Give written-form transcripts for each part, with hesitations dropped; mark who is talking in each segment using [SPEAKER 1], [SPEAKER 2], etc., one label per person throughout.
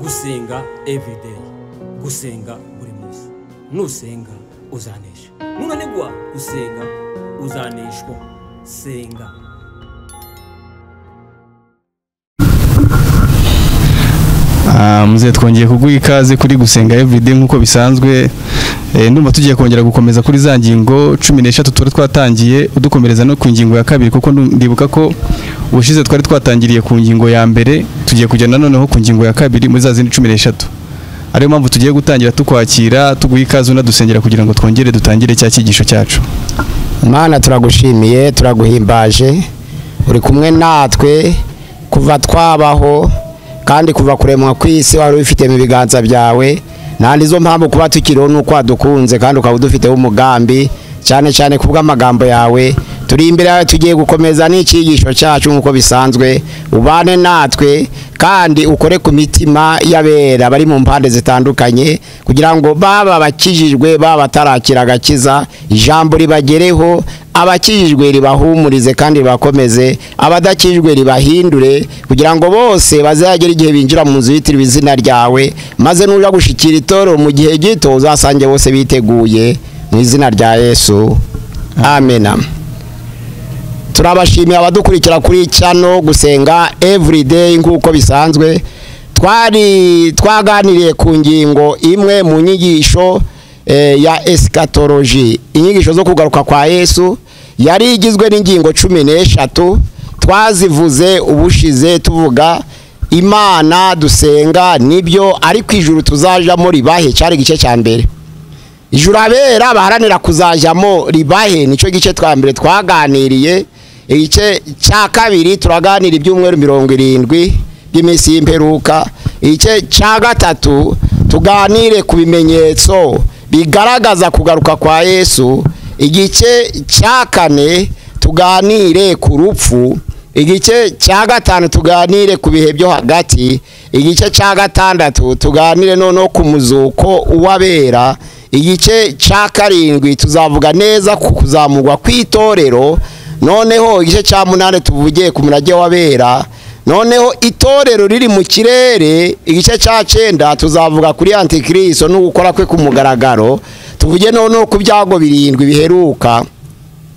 [SPEAKER 1] gusenga everyday, gusenga buri munsi. Nusenga uzanesha, nunanigwa gusenga uzaneshwa. Senga.
[SPEAKER 2] Muze twongeye kuguha ikaze kuri gusenga everyday nkuko bisanzwe. Ndumva tugiye kongera gukomeza kuri za ngingo 13 twari twatangiye, udukomereza no ku ngingo ya kabiri, kuko ndibuka ko ubushize twari twatangiriye ku ngingo ya mbere, tugiye kujyana noneho ku ngingo ya kabiri muri za zindi 13. Ariyo mpamvu tugiye gutangira tukwakira, tuguha ikaze unadusengera kugira ngo twongere dutangire cya cyigisho cyacu.
[SPEAKER 3] Imana turagushimiye, turaguhimbaje, uri kumwe natwe kuva twabaho kandi kuva kuremwa kw'isi wari ufite mu biganza byawe. Nandi zo mpamvu kuba tukiriho nuko wadukunze kandi ukaba udufiteho umugambi, cyane cyane kubw'amagambo yawe. Turi imbere yawe, tugiye gukomeza n'icyigisho cyacu nkuko bisanzwe. Ubane natwe kandi ukore ku mitima y'abera bari mu mpande zitandukanye, kugira ngo baba bakijijwe baba batarakira agakiza, ijambo ribagereho, abakijijwe ribahumurize kandi ribakomeze, abadakijijwe ribahindure, kugira ngo bose bazagere igihe binjira mu nzu yitiriwe izina ryawe, maze nuja gushikira itorero mu gihe gito uzasange bose biteguye mu izina rya Yesu. Amen. Turabashimiye abadukurikira kuri channel gusenga everyday nkuko bisanzwe. Twaganiriye ku ngingo imwe mu nyigisho ya eschatology, inyigisho zo kugaruka kwa Yesu. Yari igizwe n'ingingo 13. Twazivuze ubushize tuvuga Imana dusenga nibyo, ariko ijuru tuzajamo ribahe cyari gice cya mbere. Ijuru abera baharanira kuzajamo ribahe nico gice twa mbere twaganiriye. Igice cya kabiri turaganira ibyumweru 70 by'iminsi y'imperuka. Igice cya gatatu tuganire ku bimenyetso bigaragaza kugaruka kwa Yesu. Igice cya kane tuganire ku rupfu. Igice cya gatanu tuganire ku bihe byo hagati. Igice cya gatandatu tuganire noneho ku muzuko uwabera. Igice cya karindwi tuzavuga neza ku kuzamurwa kw'itorero. Noneho igice cya 8 tuvugiye ku murage wabera. Noneho itorero riri mu kirere. Igice cya 9 tuzavuga kuri antikristo no gukora kwe ku mugaragaro. Tuvuge noneho ku byago 7 biheruka.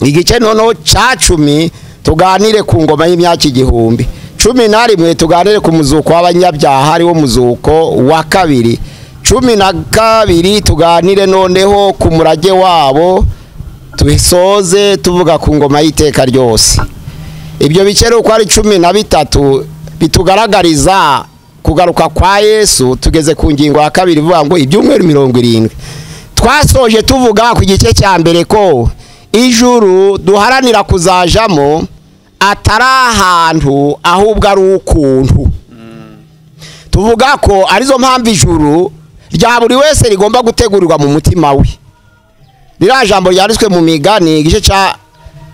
[SPEAKER 3] Igice noneho cya 10 tuganire ku ngoma y'imyaka 1000. 11 tuganire ku muzuko w'abanyabyaha ari wo muzuko wa kabiri. 12 tuganire noneho ku murage wabo, tubisoze tuvuga ku ngoma y'iteka ryose. Ibyo bicero uko ari 13 bitugaragariza kugaruka kwa Yesu. Tugeze ku ngingo ya kabiri vuga ngo ibyumweru 70. Twasoje tuvuga ku gice cya mbere ko ijuru duharanira kuzajamo atari ahantu ahubwo ari ukuntu. Tuvuga ko arizo mpamvu ijuru rya buri wese rigomba gutegurirwa mu mutima we. Rira jambo ryanditswe mu Migani igice cya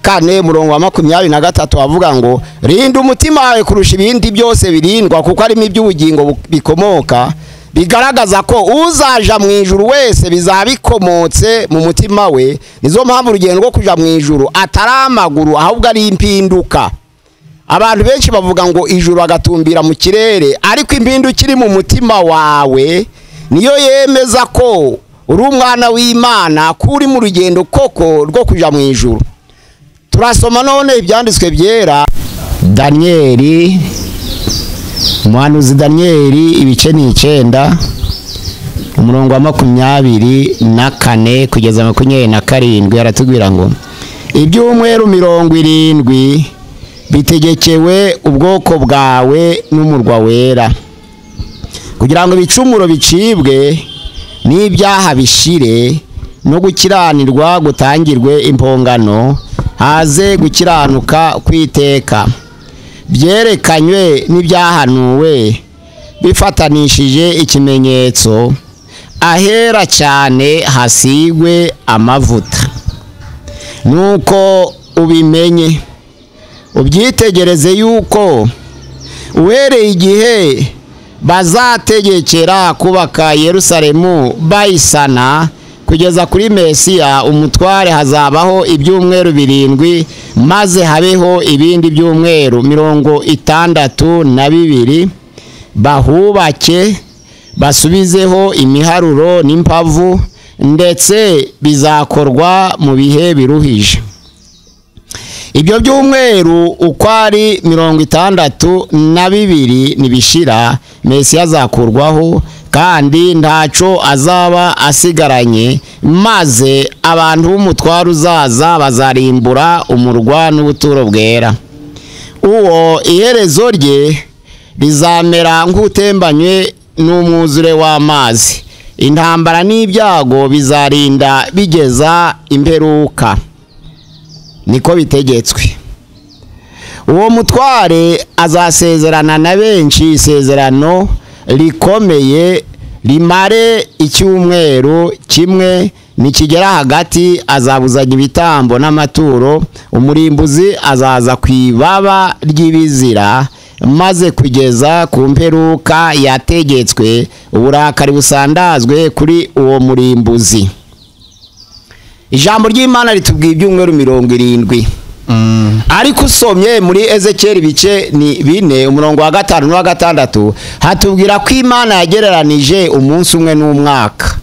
[SPEAKER 3] 4 murongo wa 23 avuga ngo rinda umutima wawe kurusha ibindi byose birindwa, kuko ari iby'ubugingo bikomoka. Bigaragaza ko uzaja mu ijuru wese bizabikomotse mu mutima we. Nizo mpamvu urugendo rwo kuja mu ijuru atari amaguru ahubwo ari impinduka. Abantu benshi bavuga ngo ijuru agatumbira mu kirere, ariko impinduka iri mu mutima wawe niyo yemeza ko uri umwana w'Imana, kuri mu rugendo koko rwo kuja mu ijuru. Turasoma none ibyanditswe byera. Danieli, umuhanuzi Danieli ibice 9 umurongo wa 24 kugeza 27 aratubwira ngo ibyumweru 70 bitegekewe ubwoko bwawe n'umurwa wera, kugira ngo ibicumuro bicibwe n'ibyaha bishire, no gukiranirwa gutangirwe impongano, haze gukiranuka kwiteka. Byerekanywe n'ibyahanuwe bifatanishije ikimenyetso, ahera cyane hasigwe amavuta. Nuko ubimenye ubyitegereze yuko uhereye igihe bazategekera kubaka Yerusalemu bayisana kugeza kuri Mesiya umutware, hazabaho ibyumweru 7 maze habeho ibindi byumweru 62 bahubake basubizeho imiharuro n'impavu, ndetse bizakorwa mu bihe biruhije. Ibyo byumweru uko ari 62 nibishira, Mesiya azakurwaho kandi ntaco azaba asigaranye, maze abantu b'umutwaro uzaza bazarimbura umurwa n'ubuturo bwera. Uwo iherezo rye rizamera nk'utembanywe n'umwuzure w'amazi. Intambara n'ibyago bizarinda bigeza imperuka, niko bitegetswe. Uwo mutware azasezerana na benshi isezerano rikomeye rimare icyumweru kimwe, nikigera hagati azabuzanya ibitambo n'amaturo. Umurimbuzi azaza kwibaba ry'ibizira, maze kugeza ku mperuka yategetswe uburakari busandazwe kuri uwo murimbuzi. Ijambo ry'Imana ritubwiye ibyumweru 70. Ariko usomye muri Ezekiel bice ni 4 umurongo wa 5 n'uwa 6 hatubwira ko Imana yagereranije umunsi umwe n'umwaka.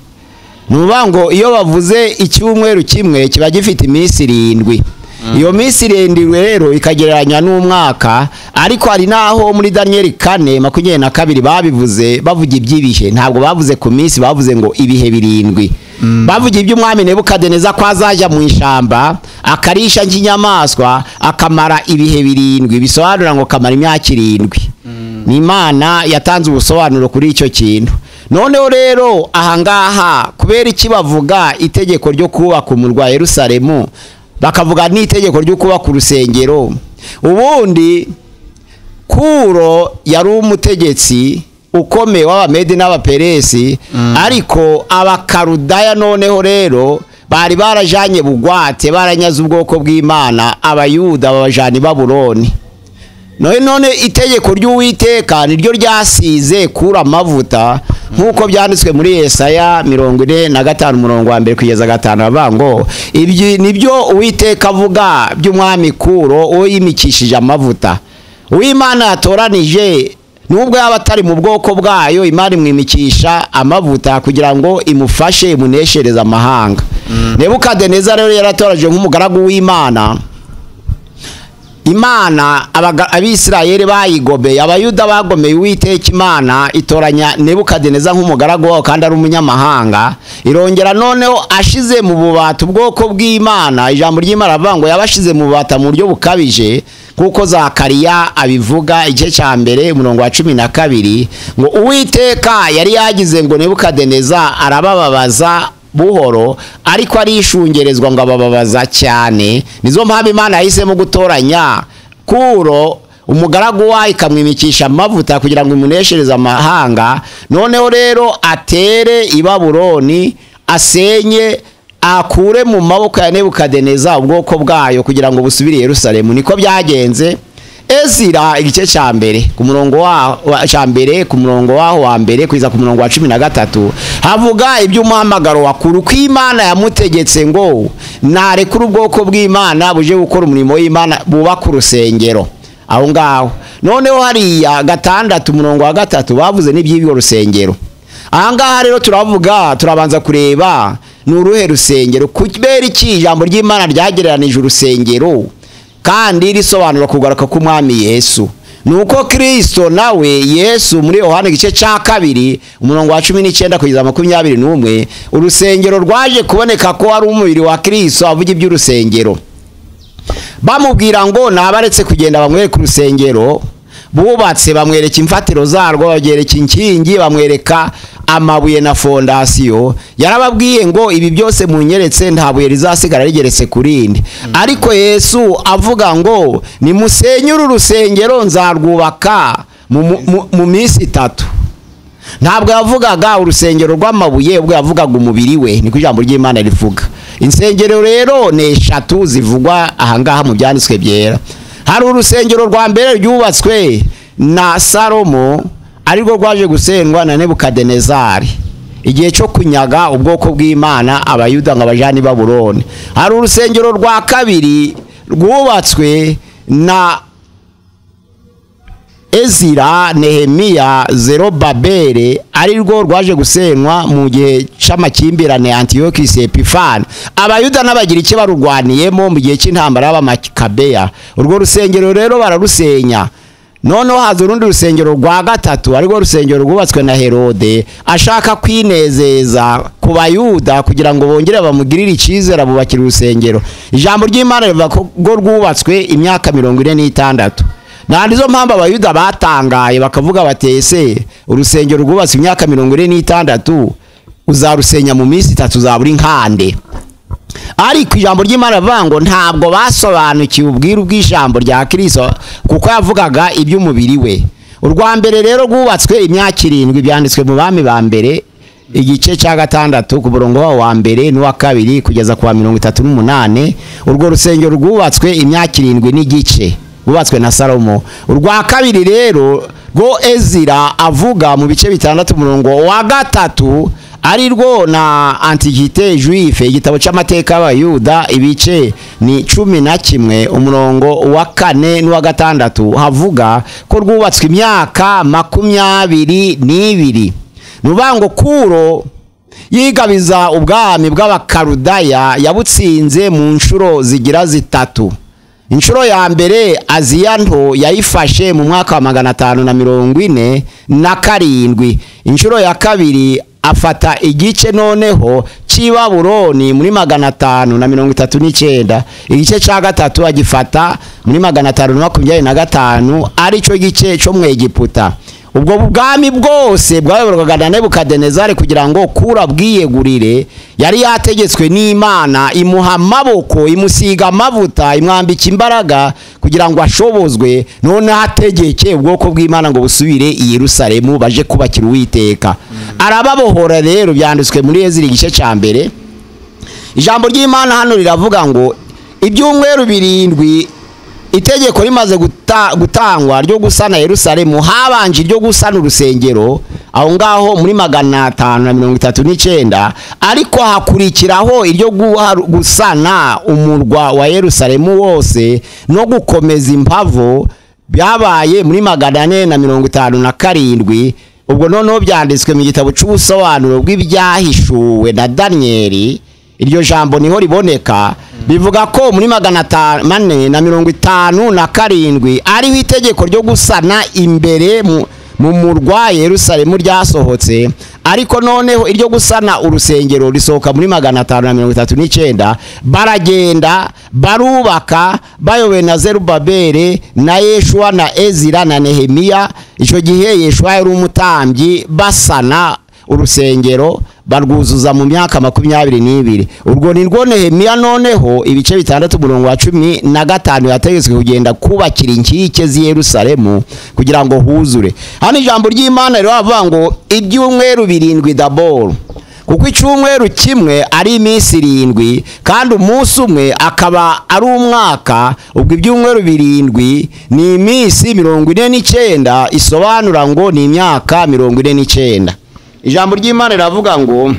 [SPEAKER 3] Nuvuga ngo iyo bavuze icyumweru kimwe kiba gifite iminsi 7. Iyo minsi 7 rero ikagereranya n'umwaka. Ariko hari naho muri Daniel 4:22 babivuze bavuga iby'ibihe, ntabwo bavuze ku minsi, bavuze ngo ibihe 7. Bavuga iby'umwami Nebukadineza ko azaja mu ishamba akarisha nk'inyamaswa akamara ibihe 7, bisobanura ngo kamara imyaka 7. Ni Imana yatanze ubusobanuro kuri icyo kintu. Noneho rero ahangaha kubera iki bavuga itegeko ryo kubaka umurwa Yerusalemu, bakavuga n'itegeko ryo kubaka urusengero. Ubundi Kuro yari umutegetsi ukomeye w'Abamedi n'Abaperesi, ariko Abakarudaya noneho rero bari barajanye bugwate, baranyaza ubwoko bw'Imana, Abayuda babajana i Babuloni. None itegeko ry'Uwiteka niryo ryasize Kuro amavuta, nkuko byanditswe muri Yesaya 45 umurongo wa 1 kugeza 5 bavango ibyo nibyo Uwiteka avuga by'umwami Kuro uwo yimikishije amavuta. Uw'Imana yatoranije nubwo yaba atari mu bwoko bwayo, Imana imwimikisha amavuta kugira ngo imufashe imuneshereza amahanga. Nebukadineza rero yaratoraje nk'umugaragu w'Imana. Imana Abisirayeli bayigobeye, Abayuda bagomeye Uwiteka. Imana itoranya Nebukadineza nk'umugaragu wayo kandi ari umunyamahanga. Irongera noneho ashize mu bubata ubwoko bw'Imana. Ijambo ry'Imana ravuga ngo yabashize mu bubata mu buryo bukabije, kuko Zakariya abivuga igice cya mbere umurongo wa 12 ngo Uwiteka yari yagize ngo Nebukadineza arabababaza buhoro, ariko arishungerezwa ngo abababaza cyane. Nizo mpamvu Imana yahisemo gutoranya Kuro umugaragu wayo ikamwimikisha amavuta kugira ngo imuneshereze amahanga. Noneho rero atere i Babuloni, asenye, akure mu maboko ya Nebukadineza ubwoko bwayo kugira ngo busubire i Yerusalemu. Niko byagenze. Ezira igice cya mbere ku murongo wa mbere ku murongo wa mbere kwiza ku murongo wa 13 havuga iby'umuhamagaro wa Kuro, ko Imana yamutegetse ngo narekura ubwoko bw'Imana buje gukora umurimo w'Imana, bubaka urusengero aho ngaho. Noneho hariya 6 umurongo wa 3 bavuze n'iby'ibyo rusengero. Ahangaha rero turabanza kureba n'uruhe rusengero, kubera iki ijambo ry'Imana ryagereranije urusengero kandi risobanura kugaruka k'umwami Yesu. Nuko Kristo nawe Yesu muri Yohana igice cya 2 umurongo wa 19 kugeza 21 urusengero rwaje kuboneka ko ari umubiri wa Kristo. Avuga iby'urusengero, bamubwira ngo nabaretse kugenda bamwereka urusengero bubatse, bamwereka imfatiro zarwo, bagereka inkingi, bamwereka amabuye na fondasiyo. Yarababwiye ngo ibi byose munyeretse nta buye rizasigara rigeretse kurindi. Ariko Yesu avuga ngo nimusenyure urusengero nzarwubaka mu minsi 3. Ntabwo yavugaga urusengero rw'amabuye, ubwo yavugaga umubiri we. Niko ijambo ry'Imana rivuga. Insengero rero ni 3 zivugwa ahangaha mu byanditswe byera. Hari urusengero rwa mbere ryubatswe na Salomo, ariko rwaje gusendwa na Nebukadinezari igihe cyo kunyaga ubwoko bw'Imana Abayuda ngo abajani Babuloni. Hari urusengero rwa kabiri rwubatswe na Ezira, Nehemiya, Zerobabeli ari rwo rwaje gusenywa mu gihe c'amakimbirane Antiochus Epiphan. Abayuda n'abagira icyo barurwaniyemo mu gihe cy'intambara y'abamakabeya. Urwo rusengero rero bararusenya. Noneho haza urundi rusengero rwa gatatu arirwo rusengero rwubatswe na Herode ashaka kwinezeza ku bayuda kugira ngo bongere bamugirire icyizere abubakira urusengero. Ijambo ry'Imana rivuga ko rwubatswe imyaka 46. Nandizo mpamba abayuda batangaye bakavuga batese urusengero rwubatswe imyaka 46 uzarusenya mu minsi 3 zaburi nkande. Ariko ijambo ry'Imana rivuga ngo ntabwo basobanukiwe ubwiru bw'ijambo rya Kristo kuko yavugaga iby'umubiri we. Urwa mbere rero rwubatswe imyaka 7 byanditswe mu bami ba mbere igice cya 6 ku murongo wa mbere n'uwa kabiri kugeza ku wa 38. Urwo rusengero rwubatswe imyaka 7 n'igice rwubatswe na Salomo. Urwa kabiri rero rwo Ezira avuga mu bice 6 umurongo wa 3 ari rwo na Antiquité Juive igitabo cy'amateka y'Abayuda ibice ni 11 umurongo wa 4 n'uwa 6 havuga ko rwubatswe imyaka 22. Nubango Kuro yigabiza ubwami bw'abakarudaya yabutsinze mu nshuro zigira zitatu. Inshuro ya mbere Aziya nto yayifashe mu mwaka wa 547. Inshuro ya kabiri afata igice noneho cy'Ibabuloni muri 539. Igice cya gatatu agifata muri 525 arico gice cyo mu Egiputa. Ubwo bwami bwose bwayoborwaga na Nebukadinezari kugira ngo Kura bwiyegurire yari yategetswe n'Imana imuha amaboko imusiga amavuta imwambika imbaraga kugira ngo ashobozwe none hategeke ubwoko bw'Imana ngo busubire i Yerusalemu baje kubakira Uwiteka. Arababohora rero byanditswe muri Ezira igice cya mbere. Ijambo ry'Imana hano riravuga ngo ibyumweru 7 itegeko rimaze gutangwa ryo gusana Yerusalemu habanje ryo gusana urusengero aho ngaho muri 539, ariko hakurikiraho iryo gusana umurwa wa Yerusalemu wose no gukomeza impavo byabaye muri 457. Ubwo noneho byanditswe mu gitabo cy'ubusobanuro bw'ibyahishuwe na Danieli. Iryo jambo niho riboneka bivuga ko muri 457 ari itegeko ryo gusana imbere mu murwa Yerusalemu ryasohotse, ariko noneho iryo gusana urusengero risohoka muri 539. Baragenda barubaka bayobowe na Zerubabeli na Yeshua na Ezira na Nehemiya. Icyo gihe Yeshua yari umutambyi basana urusengero barwuzuza mu myaka 22. Urwo ni rwo Nehemiya noneho ibice 6 umurongo wa 15 yategetswe kugenda kubakira inkike z'i Yerusalemu kugira ngo huzure. Hano ijambo ry'Imana rero avuga ngo ibyumweru 7 d'abord, kuko icyumweru kimwe ari iminsi 7 kandi umunsi umwe akaba ari umwaka. Ubwo ibyumweru 7 ni iminsi 49 isobanura ngo ni imyaka 49. Ijambo ry'Imana riravuga ngo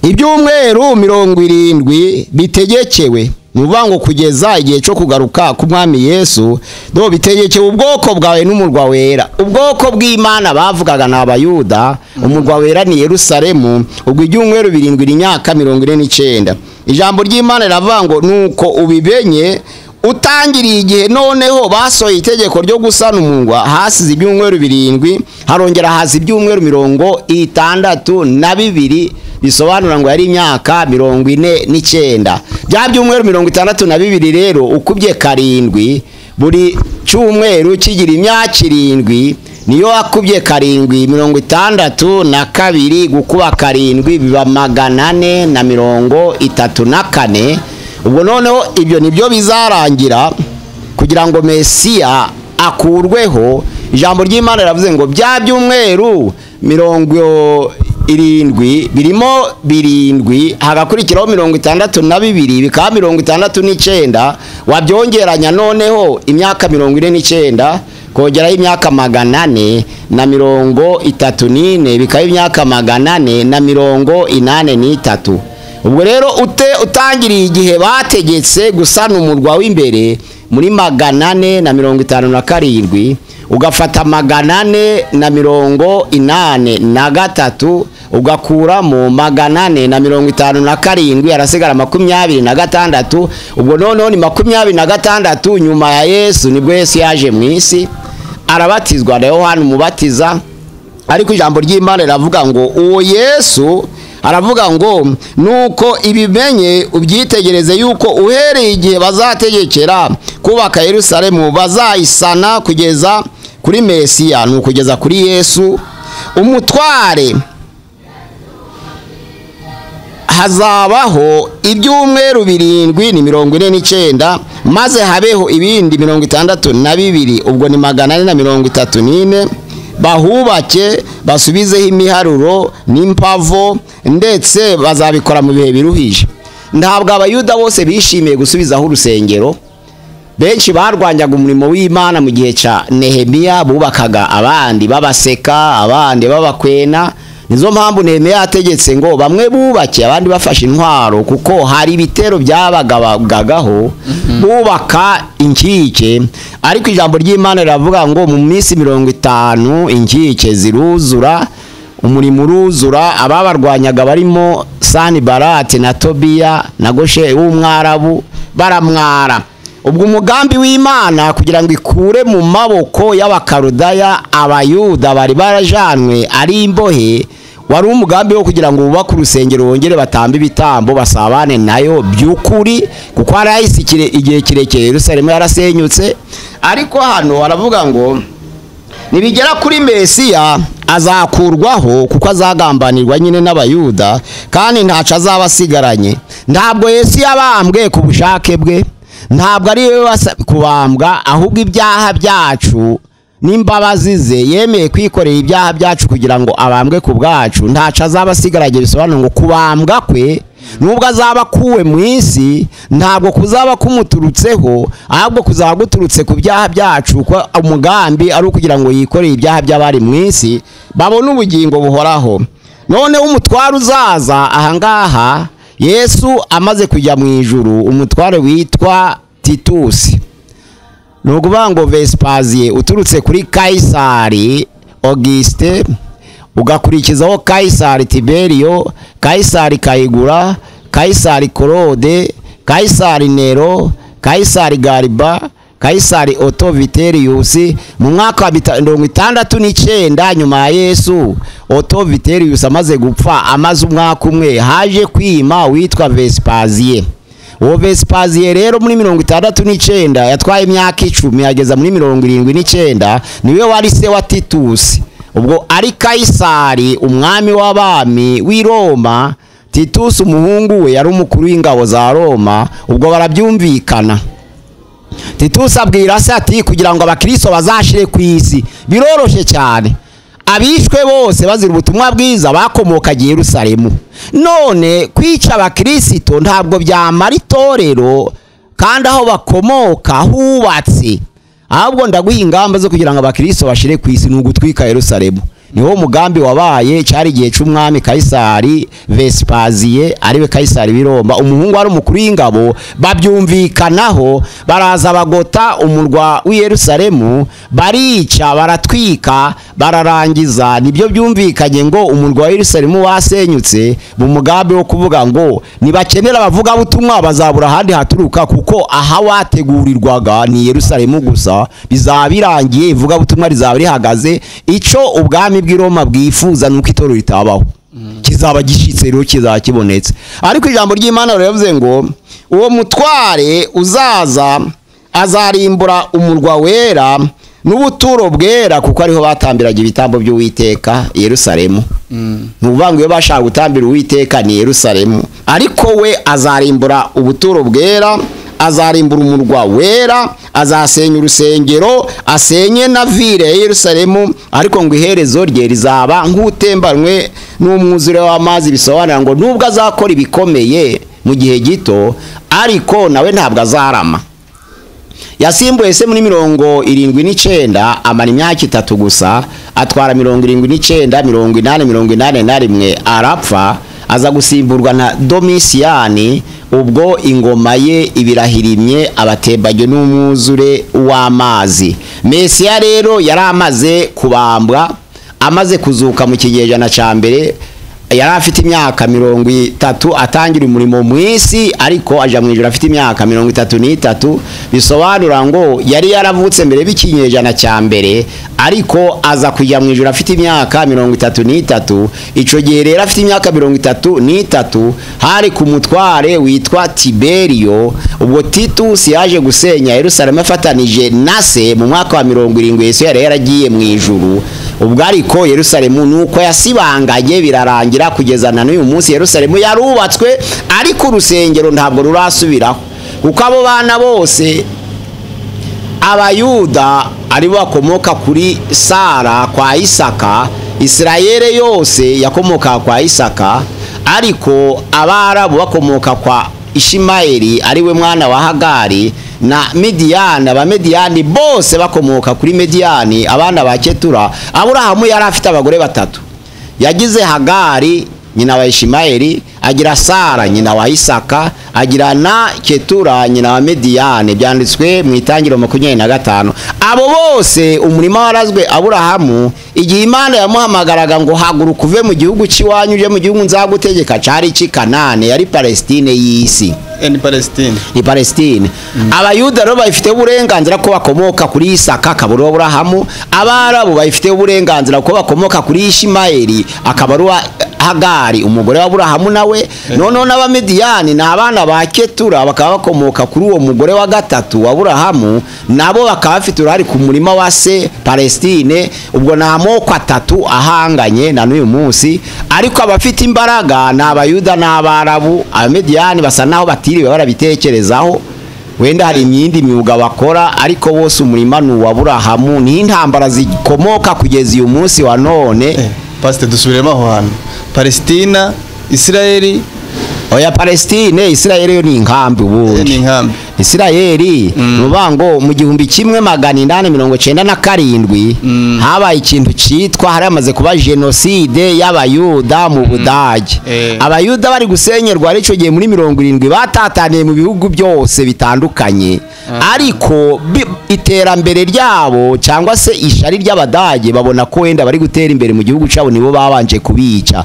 [SPEAKER 3] ibyumweru 70 bitegekewe nuvango kugeza igihe cyo kugaruka ku mwami Yesu do bitegekewe ubwoko bwawe n'umurwa wera. Ubwoko bw'Imana bavugaga n'Abayuda, umurwa wera ni Yerusalemu. Ubwo ibyumweru 7 imyaka 49. Ijambo ry'Imana riravuga ngo nuko ubibenye utangiriye igihe noneho basohoye itegeko ryo gusana umurwa hasize ibyumweru 7 harongera haza ibyumweru 62 bisobanura ngo yari imyaka 49. Bya byumweru 62 rero ukubye 7 buri cyumweru kigira imyaka 7 niyo akubye 762 gukuba 7 biba 434. Ubwo noneho ibyo nibyo bizarangira kugira ngo Mesiya akurweho. Ijambo ry'Imana riravuze ngo bya byumweru 70 birimo 7 hagakurikiraho 62 bikaba 69. Wabyongeranya noneho imyaka 49 kongeraho imyaka 434 bikaba imyaka 483. Ubwo rero utangiriye igihe bategetse gusana umurwa w'imbere muri 457 ugafata 483 ugakuramo 457 arasigara 26. ubwo noneho ni 26 nyuma ya Yesu nibwo Yesu yaje mu isi arabatizwa na Yohana umubatiza. Ariko ijambo ry'Imana riravuga ngo uwo Yesu aravuga ngo nuko ibimenye ubyitegereze yuko uhereye igihe bazategekera kubaka Yerusalemu bazayisana kugeza kuri Mesiya, nukugeza kuri Yesu umutware. Hazabaho ibyumweru 7 ni 49 maze habeho ibindi 62 ubwo ni 434 bahubake basubizeho imiharuro n'impavo ndetse bazabikora mu bihe biruhije. Ntabwo abayuda bose bishimiye gusubizaho urusengero. Benshi barwanyaga umurimo w'Imana mu gihe ca Nehemiya, bubakaga abandi babaseka abandi babakwena. Nizo mpamvu Nehemiya yategetse ngo bamwe bubake abandi bafashe intwaro, kuko hari ibitero byabagagaho bubaka inkike. Ariko ijambo ry'Imana riravuga ngo mu minsi 50 inkike ziruzura, umurimo uruzura. Ababarwanyaga barimo Sanibalati na Tobiya na Goshe w'Umwarabu baramwara. Ubwo umugambi w'Imana kugira ngo ikure mu maboko y'abakarudaya abayuda bari barajanwe ari imbohe, wari umugambi wo kugira ngo bubake urusengero wongere batambe ibitambo basabane nayo by'ukuri, kuko harayisikire igihe kirekire Yerusalemu yarasenyutse. Ariko hano aravuga ngo nibigera kuri Mesiya azakurwaho, kuko azagambanirwa nyine n'abayuda kandi ntaca azabasigaranye. Ntabwo Yesu yabambwe ku bushake bwe, ntabwo ari we kubambwa, ahubwo ibyaha byacu n'imbabazi ze yemeye kwikorera ibyaha byacu kugira ngo abambwe ku bwacu. Ntaca azabasigaranye, bisobanura ngo kubambwa kwe nubwo azaba kuwe mu isi ntabwo kuzaba kumuturutseho, ahubwo kuzaba guturutse ku byaha byacu, ko umugambi ari ukugira ngo yikorere ibyaha by'abari mu isi babone ubugingo buhoraho. Noneho umutware uzaza ahangaha Yesu amaze kujya mu ijuru, umutware witwa Titusi, nukuvuga ngo Vespasiye, uturutse kuri Kaisari Auguste ugakurikizaho Kaisari Tiberio, Kaisari Kayigura, Kaisari Claude, Kaisari Nero, Kaisari Gariba, Kaisari Otto Vitelius. Mu mwaka wa 69 nyuma ya Yesu, Otto Vitelius amaze gupfa, amaze umwaka umwe haje kwima witwa Vespasiye. Uwo Vespasiye rero muri 69 yatwaye imyaka 10 yageza muri 79, niwe wari se wa Titus. Ubwo ari Kaisari umwami w'abami w'i Roma, Titus umuhungu we yari umukuru w'ingabo za Roma. Ubwo barabyumvikana. Titus abwira se ati kugira ngo abakristo bazashire ku isi biroroshe cyane, abishwe bose bazira ubutumwa bwiza bakomoka i Yerusalemu. None kwica abakristo ntabwo byamara itorero kandi aho bakomoka hubatse, ahubwo ndaguha ingamba zo kugira ngo abakristo bashire ku isi n'ugutwika Yerusalemu. Niho umugambi wabaye. Cyari igihe cy'umwami Kaisari Vespasiye, ariwe Kaisari w'Iroma, umuhungu wari umukuru w'ingabo. Babyumvikanaho, baraza bagota umurwa w'i Yerusalemu, barica baratwika bararangiza. Nibyo byumvikanye ngo umurwa wa Yerusalemu wasenyutse, mu mugambi wo kuvuga ngo nibakenera bavuga butumwa bazabura handi haturuka, kuko aha wategurirwaga ni Yerusalemu gusa. Bizaba birangiye, ivuga butumwa rizaba rihagaze. Ico ubwami bw'i Roma bwifuza nuko itorero ritabaho, kizaba gishitse rero kizaba kibonetse. Ariko ijambo ry'Imana riravuze ngo uwo mutware uzaza azarimbura umurwa wera n'ubuturo bwera, kuko ariho batambiraga ibitambo by'Uwiteka Yerusalemu. Nuvuga iyo bashaka gutambira Uwiteka ni Yerusalemu. Ariko we azarimbura ubuturo bwera, azarimbura umurwa wera, azasenya urusengero, asenye na ville ya Yerusalemu. Ariko ngo iherezo rye rizaba nk'utembanwe n'umwuzure w'amazi. Bisobanura ngo nubwo azakora ibikomeye mu gihe gito, ariko nawe ntabwo azarama. Yasimbuye se muri 79 amara imyaka 3 gusa, atwara 79, 80, 81 arapfa. Aza gusimburwa na Domisiyani ubwo ingoma ye ibirahirimye abatebajwe n'umwuzure w'amazi. Mesiya rero yari amaze kubambwa, amaze kuzuka mu kinyejana ca mbere, yari afite imyaka 30 atangira umurimo mu isi, ariko aja mu ijuru afite imyaka 33. Bisobanura ngo yari yaravutse mbere b'ikinyejana cya mbere, ariko aza kujya mu ijuru afite imyaka 33. Ico gihe rero afite imyaka 33 hari ku mutware witwa Tiberio. Ubwo Titus yaje gusenya Yerusalemu afatanije na se mu mwaka wa 70. Yesu yari yaragiye mu ijuru. Ubwo ariko Yerusalemu nuko yasibanganye birarangira kugeza na n'uyu munsi Yerusalemu yarubatswe, ariko urusengero ntabwo rurasubiraho, kuko abo bana bose abayuda ari bakomoka kuri Sara kwa Isaka, Isirayeli yose yakomoka kwa Isaka, ariko abarabu bakomoka kwa Ishimayeli ariwe mwana wa Hagari, na Midiyani, abamediyani bose bakomoka kuri Mediyani, abana ba Ketura. Aburahamu yari afite abagore batatu, yagize Hagari nyina wa Ishimayeli, agira Sara nyina wa Isaka, agira na Ketura nyina wa Mediyani. Byanditswe mu Itangiriro 25. Abo bose umurima warazwe Aburahamu igihe Imana yamuhamagaraga ngo haguruka uve mu gihugu cy'iwanyu uje mu gihugu nzagutegeka, cari ci Kanane, yari Palestine y'isi. Ni Palestine. Abayuda rero bayifite uburenganzira ko bakomoka kuri Isaka akabura Aburahamu, abarabu bayifite uburenganzira ko bakomoka kuri Ishimayeli akabarua Hagari umugore wa Aburahamu nawe. Noneho n'abamediyani na abana ba Ketura bakaba bakomoka kuri uwo mugore wa gatatu wa Aburahamu, nabo bakaba bafite urari ku murima wa se Palestine. Ubwo na amoko atatu ahanganye na n'uyu munsi, ariko abafite imbaraga na abayuda n'abarabu. Abamediyani basa naho batiriwe barabitekerezaho, wenda hari imyindi myuga bakora, ariko bose umurima ni wa Aburahamu. Ni intambara zikomoka kugeza uyu munsi wa none.
[SPEAKER 2] Pastor dusubiremo aho hantu Palestina, Israeli.
[SPEAKER 3] Oya, Palestine, Israeli yo ni inkambi ubundi.
[SPEAKER 2] Ni inkambi.
[SPEAKER 3] Israeli rubango mu 1897 habaye ikintu citwa hari amaze kuba genocide y'abayuda mu Budage. Abayuda bari gusenyerwa arico gihe muri 70 batataniye mu bihugu byose bitandukanye, ariko iterambere ryabo cyangwa se ishari ry'Abadage babona ko wenda bari gutera imbere mu gihugu cyabo, nibo babanje kubica.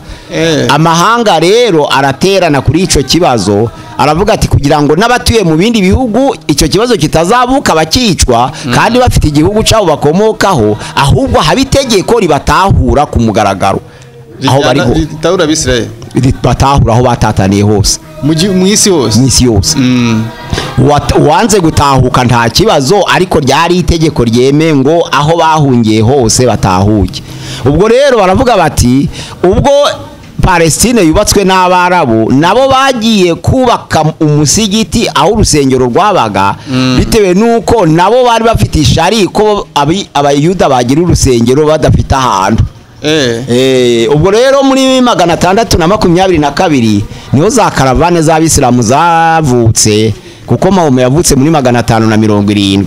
[SPEAKER 3] Amahanga rero araterana kuri ico kibazo, aravuga ati kugira ngo n'abatuye mu bindi bihugu icyo kibazo kitazabuka bakicwa, kandi bafite igihugu cyabo bakomokaho, ahubwo habitegeko ribatahura ku mugaragaro aho bari ho
[SPEAKER 2] tahura Bisrael
[SPEAKER 3] batahura aho batataniye hose
[SPEAKER 2] mu isi yose.
[SPEAKER 3] Wanze gutahuka nta kibazo, ariko ryari itegeko ryeme ngo aho bahungiye hose batahuke. Ubwo rero baravuga bati ubwo Palestine yubatswe n'abarabu, nabo bagiye kubaka umusigiti aho urusengero rwabaga, bitewe nuko nabo bari bafite ishari ko abayuda bagira urusengero badafite ahantu. Ubwo rero muri 622 niho za karavane z'abisilamu zavutse, kuko Mahome yavutse muri 570.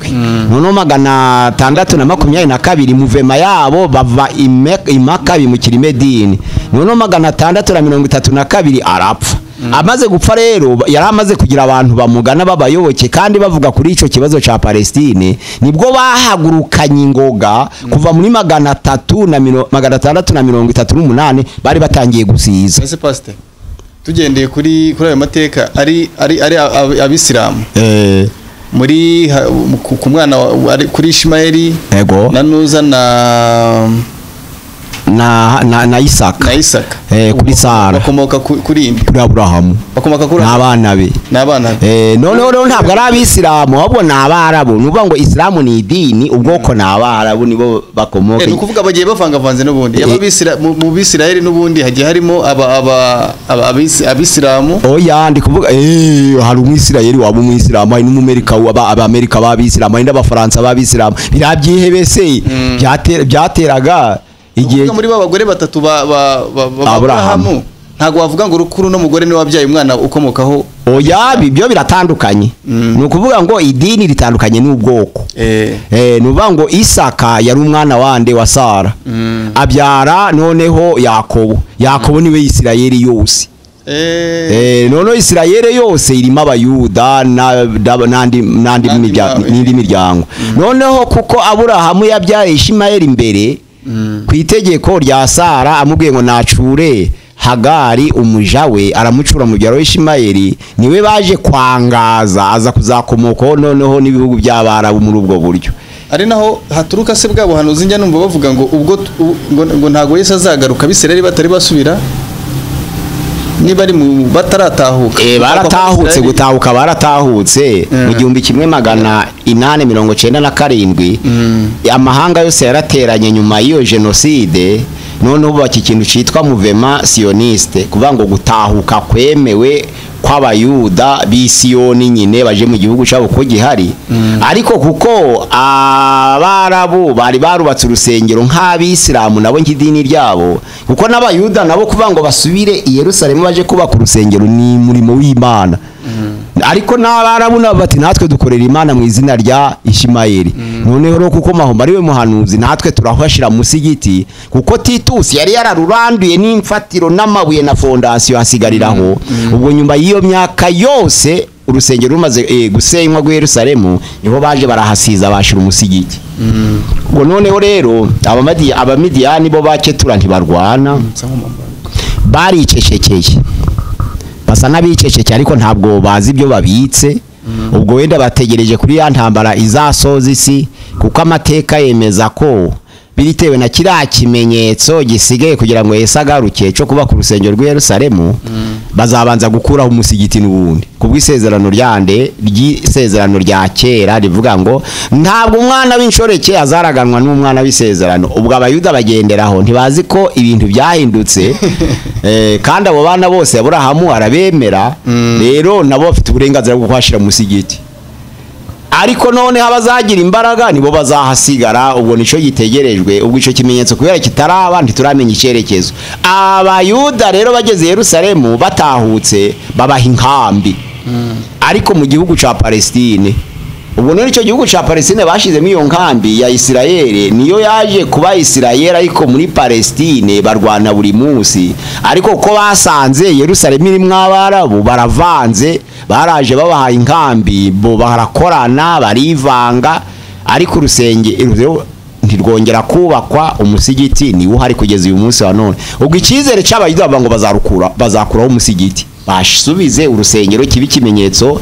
[SPEAKER 3] Noneho 622 muvema yabo bava Imaka bimukira Medini. Noneho 632 arapfa. Amaze gupfa rero yari amaze kugira abantu bamugana babayoboke, kandi bavuga kuri ico kibazo ca Palestine, nibwo bahagurukanye ingoga kuva muri 638 bari batangiye gusiza.
[SPEAKER 2] Ese Pastor tugendeye kuri ayo mateka ari abisilamu muri ku mwana kuri Ishimayeli na Nuza
[SPEAKER 3] na Isaka kuri Sara
[SPEAKER 2] bakomoka kuri
[SPEAKER 3] Aburahamu, bakomoka kuri abana be. None ntabwo ari abisilamu, ahubwo ni abarabu. Nuvuga ngo Islamu ni idini, ubwoko ni abarabu nibo bakomoka.
[SPEAKER 2] Ni ukuvuga bagiye bavangavanze n'ubundi mu Bisirayeli n'ubundi hagiye harimo abisilamu. Oya, ndi kuvuga hari umwisirayeli waba umwisilamu, hari n'umumerika Amerika b'abisilamu, hari n'abafaransa b'abisilamu. Birabyihebese byateraga igihe muri babagore batatu Aburahamu. Ntago wavuga ngo rukuru no mugore ni wabyaye umwana ukomokaho.
[SPEAKER 3] Oya, bibyo biratandukanye. Nukuvuga ngo idini ritandukanye n'ubwoko. Nuvuga ngo Isaka yari umwana wande wa Sara, abyara noneho Yakobo niwe Isirayeli yose. none Isirayeli yose irimo abayuda n'indi miryango. Noneho kuko Aburahamu yabyaye Ishimayeli imbere ku itegeko rya Sara amubwiye ngo nacure Hagari umuja we, aramucura mu byaro Ishimayeli, niwe baje kwangaza aza kuzakomokaho noneho n'ibihugu by'Abarabu muri ubwo buryo.
[SPEAKER 2] Ari naho haturuka se bwabo hanuzi njya numva bavuga ngo ubwo ngo ntago Yesu azagaruka Abisirayeli batari basubira niba ari mu bataratahuka.
[SPEAKER 3] Baratahutse gutahuka, baratahutse mu 1897 amahanga yose yarateranye nyuma y'iyo genocide. None ubu baki kintu citwa mouvement sioniste, kuvuga ngo gutahuka kwemewe kw'abayuda b'Isiyoni nyine baje mu gihugu cyabo ko gihari. Ariko kuko Abarabu bari barubatse urusengero nk'Abisilamu nabo nk'idini ryabo, kuko n'abayuda nabo kuvuga ngo basubire i Yerusalemu baje kubaka urusengero ni murimo w'Imana. Ariko n'Abarabu nabo bati natwe dukorera Imana mu izina rya Ishimayeli. Noneho rero kuko Mahoma ariwe muhanuzi natwe turahashira musigiti, kuko Titus yari yararuranduye n'imfatiro n'amabuye na fondation hasigariraho. Ubwo nyuma y'iyo myaka yose urusengero rumaze gusenywa rwa Yerusalemu niho baje barahasiza bashira umusigiti. Ubwo noneho rero abamidiyani bo baketura ntibarwana, baricecekeye basa n'abicecekeye ariko ntabwo bazi ibyo babitse. Ubwo wenda bategereje kuri ya ntambara izasoza isi, kuko amateka yemeza ko biritewe na kiriya kimenyetso gisigaye kugira ngo Yesu agaruke cyo kuba ku rusengero rwa Yerusalemu, bazabanza gukuraho umusigiti n'ubundi kubw'isezerano ry'isezerano rya kera rivuga ngo ntabwo umwana w'inshoreke azaraganwa n'umwana w'isezerano. Ubwo abayuda bagenderaho ntibazi ko ibintu byahindutse kandi abo bana bose Aburahamu arabemera, rero nabo bafite uburenganzira bwo kwashira umusigiti. Ariko none abazagira imbaraga nibo bazahasigara. Ubwo nico gitegerejwe, ubwo ico kimenyetso kubera kitaraba ntituramenya icyerekezo. Abayuda rero bageze Yerusalemu batahutse babaha inkambi ariko mu gihugu ca Palestine. Ubwo none ico gihugu ca Palestine bashizemo iyo nkambi ya Isirayeli niyo yaje kuba Isirayeli, ariko muri Palestine barwana buri munsi. Ariko ko basanze Yerusalemu irimo Abarabu baravanze, baraje babaha inkambi bo barakorana barivanga, ariko urusengero ntirwongera kubakwa. Umusigiti ni uhari kugeza uyu munsi wa none. Ubwo ikizere cy'abayuda ngo bazakuraho umusigiti basubize urusengero kibi kimenyetso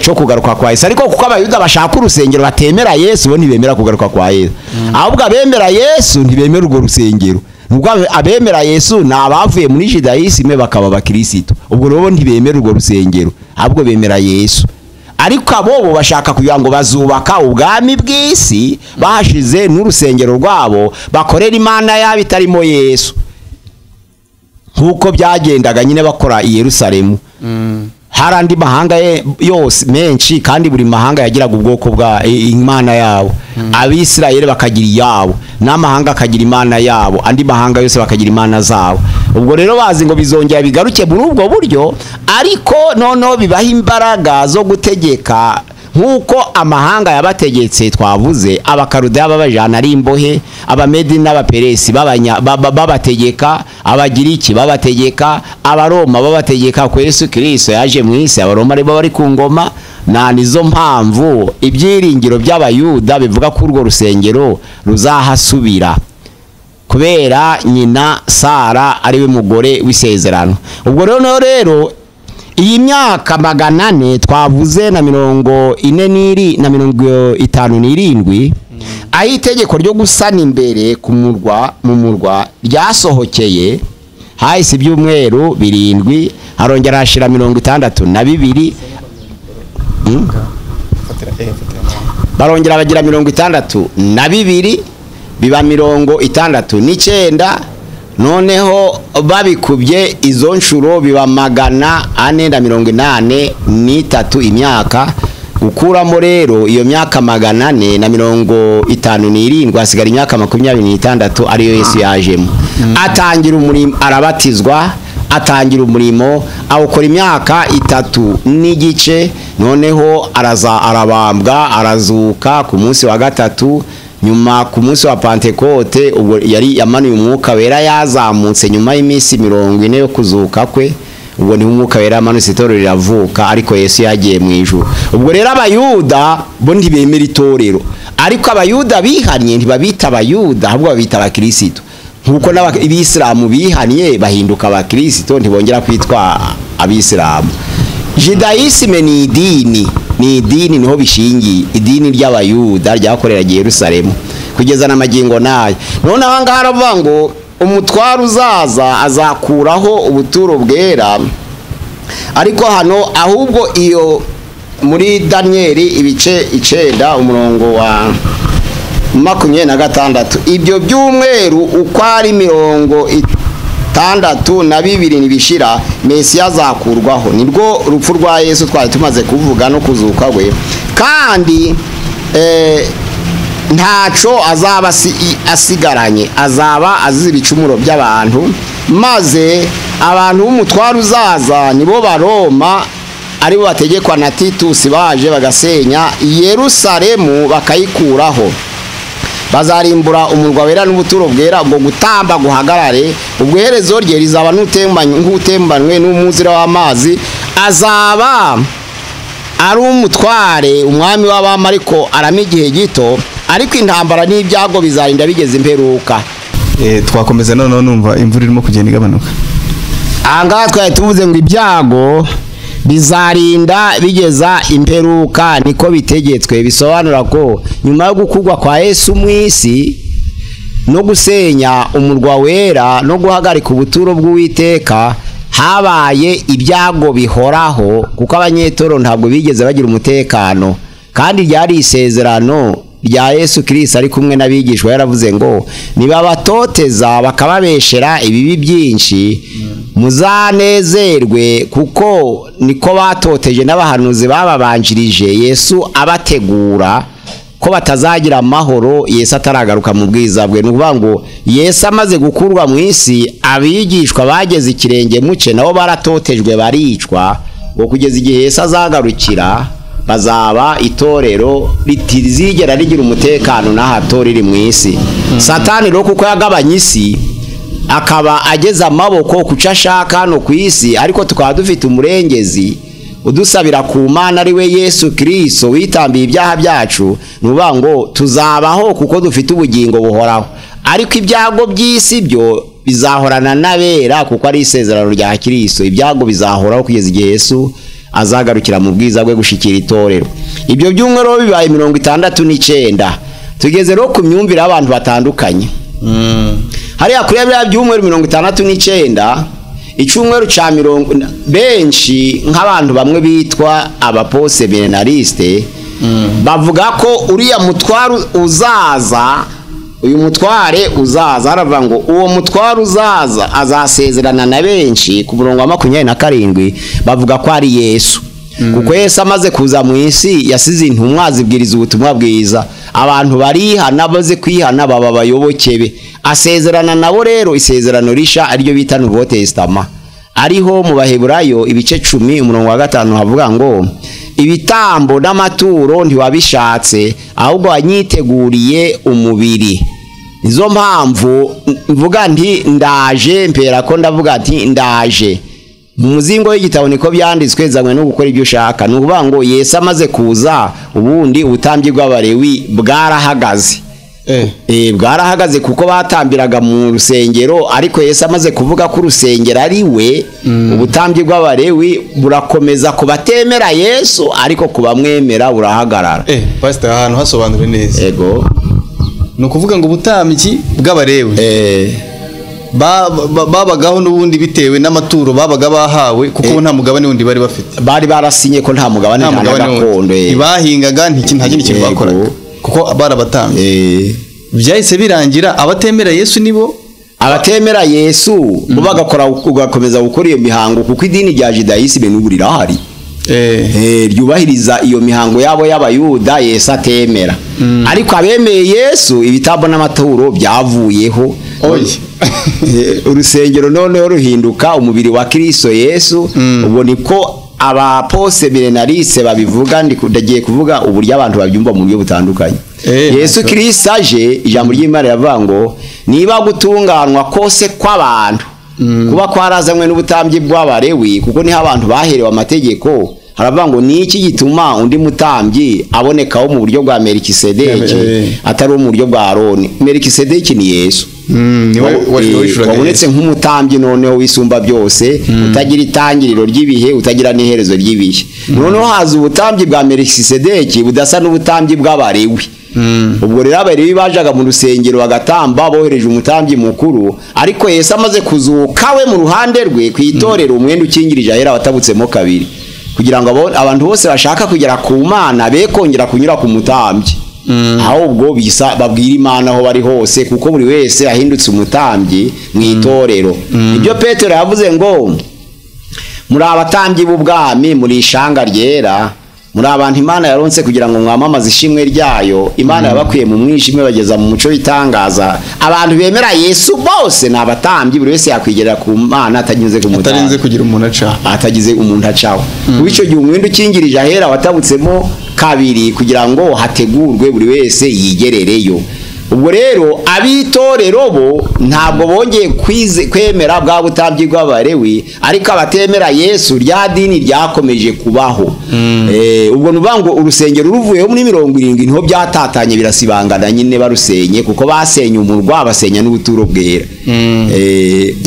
[SPEAKER 3] cyo kugaruka kwa Yesu. Ariko kuko abayuda bashaka urusengero batemera Yesu, bo ntibemera kugaruka kwa Yesu. Ahubwo abemera Yesu ntibemera urwo rusengero. Nubwo abemera Yesu nabavuye muri Judaisme bakaba bakristo, ubwo rero ntibemera urwo rusengero, ahubwo bemera Yesu. Ariko abo bashaka kugira ngo bazubaka ubwami bw'isi bashize n'urusengero rwabo bakorera Imana yabo itarimo Yesu, nkuko byagendaga nyine bakora i Yerusalemu. Harandi mahanga yose menshi, kandi buri mahanga yagiraga ubwoko bwa Imana yabo. Abisirayeli bakagira yabo, n'amahanga akagira Imana yabo, andi mahanga yose bakagira Imana zabo. Ubwo rero bazi ngo bizongera bigaruke muri ubwo buryo, ariko noneho bibaha imbaraga zo gutegeka nkuko amahanga yabategetse. Twavuze Abakarudeya babajana ari imbohe, Abamedi n'Abaperesi babategeka, Abagiriki babategeka, Abaroma babategeka. Ko Yesu Kristo yaje mu isi, Abaroma aribo bari ku ngoma. Nizo mpamvu ibyiringiro by'Abayuda bivuga ko urwo rusengero ruzahasubira, kubera nyina Sara ariwe mugore w'isezerano. Ubwo rero iyi myaka 400 twavuze na 47 aho itegeko ryo gusana imbere mu murwa ryasohokeye, hahise ibyumweru 7 harongera hashira 62 barongera bagira 62 biba 69. Noneho babikubye izo nshuro biba 483 imyaka. Ukuramo rero iyo myaka 457 hasigara imyaka 26 ariyo Yesu yajemo. Atangira umurimo, arabatizwa, atangira umurimo, awukora imyaka 3 n'igice. Noneho arabambwa, arazuka ku munsi wa gatatu. Nyuma ku munsi wa Pentecote ubwo yari yamanuye umwuka wera yazamutse nyuma y'iminsi 40 yo kuzuka kwe. ubwo ni umwuka wera amanutse itorero riravuka ariko Yesu yagiye mu ijuru. Ubwo rero abayuda bo ntibemera itorero, ariko abayuda bihanye ntibabita abayuda ahubwo babita abakristo, nkuko n'abisilamu bihanye bahinduka abakristo ntibongera kwitwa abisilamu. Judaisme ni idini niho bishingiye, idini ry'abayuda ryakorera Yerusalemu kugeza na magingo nayo. None abanga haravuga ngo umutwaro uzaza azakuraho ubuturo bwera, ariko hano ahubwo iyo muri Danieli ibice 9 umurongo wa 26 ibyo by'umweru uko ari 62 nibishira Mesiya azakurwaho. Nirwo rupfu rwa Yesu twari tumaze kuvuga no kuzuka we, kandi ntaco azaba asigaranye, azaba azize ibicumuro by'abantu, maze abantu b'umutwaro uzaza nibo Baroma aribo bategekwa na Titus baje bagasenya Yerusalemu bakayikuraho. Bazarimbura umurwa wera n'ubuturo bwera, ubwo gutamba guhagarare. Ubwo herezo rye rizaba nk'utembanwe n'umuzira w'amazi, azaba ari umutware umwami w'abami ariko arama igihe gito, ariko intambara n'ibyago bizarinda bigeze imperuka.
[SPEAKER 2] Twakomeza none numva imvura irimo kugenda igabanuka.
[SPEAKER 3] Anga twari tuvuze ngo ibyago bizarinda bigeza imperuka, niko bitegetswe. Bisobanura ko nyuma yo gukugwa kwa Yesu mu isi no gusenya umurwa wera no guhagarika ubuturo bw'Uwiteka, habaye ibyago bihoraho, kuko abanyetoro ntabwo bigeze bagira umutekano, kandi ryari isezerano rya Yesu Kristo ari kumwe n'abigishwa. Yaravuze ngo niba batoteza bakababeshera ibibi byinshi, muzanezerwe, kuko niko batoteje n'abahanuzi bababanjirije Yesu abategura ko batazagira amahoro Yesu ataragaruka mu bwiza bwe. Nukuvuga ngo Yesu amaze gukurwa mu isi, abigishwa bageze ikirenge muce nabo baratotejwe baricwa, ngo kugeza igihe Yesu azagarukira bazaba itorero ritizigera rigira umutekano na hato riri mu isi. Satani rero kuko yagabanye isi akaba ageze amaboko kuca ashaka hano ku isi, ariko tukaba dufite umurengezi udusabira ku Mana ari we Yesu Kristo witambiye ibyaha byacu. Nuvuga ngo tuzabaho kuko dufite ubugingo buhoraho, ariko ibyago by'isi byo bizahorana n'abera kuko ari isezerano rya Kristo. Ibyago bizahoraho kugeza igihe Yesu azagarukira mu bwiza bwe gushikira itorero. Ibyo by'umwero bibaye 69. Tugeze rero ku myumvire abantu batandukanye. Hariya kuri bya by'umwero 69 icumweru ca 40 benshi nk'abantu bamwe bitwa abapose benariste bavuga ko uriya mutwaro uzaza, uyu mutware uzaza, aravuga ngo uwo mutwaro uzaza azasezerana na benshi. Ku murongo wa 27 bavuga ko ari Yesu, kuko Yesu amaze kuza mu isi yasize intumwa zibwiriza ubutumwa bwiza, abantu barihana, baze kwihana baba bayoboke be, asezerana nabo. Rero isezerano risha aryo bita Nouveau Testament, ariho mu Baheburayo ibice 10 umurongo wa 5 havuga ngo ibitambo n'amaturo ntiwabishatse, ahubwo wanyiteguriye umubiri. Nizo mpamvu mvuga nti ndaje, mpera ko ndavuga ati ndaje. Mu muzingo w'igitabo niko byanditswe, zamwe no gukora ibyo ushaka. Nukuvuga ngo Yesu amaze kuza, ubundi ubutambyi bw'Abalewi bwarahagaze. Bwarahagaze kuko batambiraga mu rusengero, ariko Yesu amaze kuvuga ko urusengero ari we, ubutambyi bw'Abalewi burakomeza kubatemera Yesu, ariko kubamwemera burahagarara.
[SPEAKER 2] Pastor ahantu hasobanure neza.
[SPEAKER 3] Yego.
[SPEAKER 2] Nukuvuga ngo ubutambyi bw'Abalewi babagaho n'ubundi bitewe n'amaturo babaga bahawe, kuko nta mugabane wundi bari bafite.
[SPEAKER 3] Bari barasinye ko nta mugabane gakondo.
[SPEAKER 2] Ibahingaga nta kintu bakoraga kuko barabatambye. Byahise birangira abatemera Yesu nibo
[SPEAKER 3] abatemera Yesu bo bagakora ugakomeza gukora iyo mihango, kuko idini rya Judaisme n'ubu rirahari. Ryubahiriza iyo mihango yabo y'Abayuda Yesu atemera. Ariko abemeye Yesu ibitambo n'amaturo byavuyeho. Urusengero none ruhinduka umubiri wa Kristo Yesu. Ubwo niko abapose benariste babivuga. Ndagiye kuvuga uburyo abantu babyumva mu buryo butandukanye. Yesu Kristo aje, ijambo ry'Imana yavuga ngo niba gutunganwa kose kw'abantu kuba kwarazanywe n'ubutambyi bw'abarewi kuko niho abantu baherewe amategeko haravuga ngo ni iki gituma undi mutambyi abonekaho mu buryo bwa Melikisedeki atari mu buryo bwa Aroni. Melikisedeki ni Yesu wabonetse nk'umutambyi noneho wisumba byose utagira itangiriro ry'ibihe utagira n'iherezo ry'ibihe. Noneho haza ubutambyi bwa Melikisedeki budasa n'ubutambyi bw'abarewi. Ubwo rero abarewi bajaga mu rusengero bagatamba bohereje umutambyi mukuru, ariko Yesu amaze kuzuka we mu ruhande rwe kwitorera umwenda ukingirije ahera watabutsemo kabiri kugira ngo abantu bose bashaka kugera ku Mana be kongera kunyura ku mutambyi. Ahubwo bisa babwira Imana aho bari hose kuko buri wese ahindutse umutambyi mu itorero. Ibyo Petero yavuze ngo muri abatambyi b'ubwami muri ishanga ryera, muri abantu Imana yaronse kugira ngo mwamamaze ishimwe ryayo. Imana yabakwiye mu mwijima bageza mu muco w'itangaza. Abantu bemera Yesu bose ni abatambyi, buri wese yakwigerera ku Mana atagize ku mutambyi,
[SPEAKER 2] atarinze kugira umuntu acaho,
[SPEAKER 3] atagize umuntu acaho. Bityo gihe umwenda ukingirije ahera watabutsemo kabiri kugira ngo hategurwe buri wese yigerereyo. Ubwo rero abitorero bo ntabwo bongeye kwemera bwa butambyi bw'abarewi, ariko abatemera Yesu rya dini ryakomeje kubaho. Ubwo nubango urusengero ruvuyeho muri 70 niho byatatanye birasibangana nyine barusenye kuko basenye umurwa basenya n'ubuturo bwera.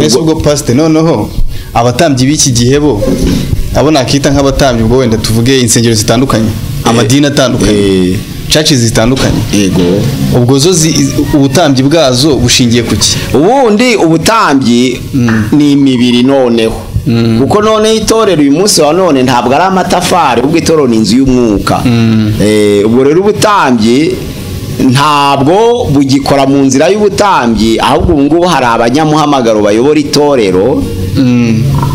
[SPEAKER 2] Yesu ubwo pastor noneho abatambyi b'iki gihe bo abo nakita nk'abatambyi ubwo wenda tuvuge insengero zitandukanye, amadini atandukanye, churches zitandukanye.
[SPEAKER 3] Yego.
[SPEAKER 2] Ubwo zo ubutambyi bwazo bushingiye kuki?
[SPEAKER 3] Ubundi ubutambyi ni imibiri noneho. Kuko none itorero uyu munsi wa none ntabwo ari amatafari, ubwo itorero ni inzu y'umwuka. Ubwo rero ubutambyi ntabwo bugikora mu nzira y'ubutambyi, ahubwo ubu ngubu hari abanyamuhamagaro bayobora itorero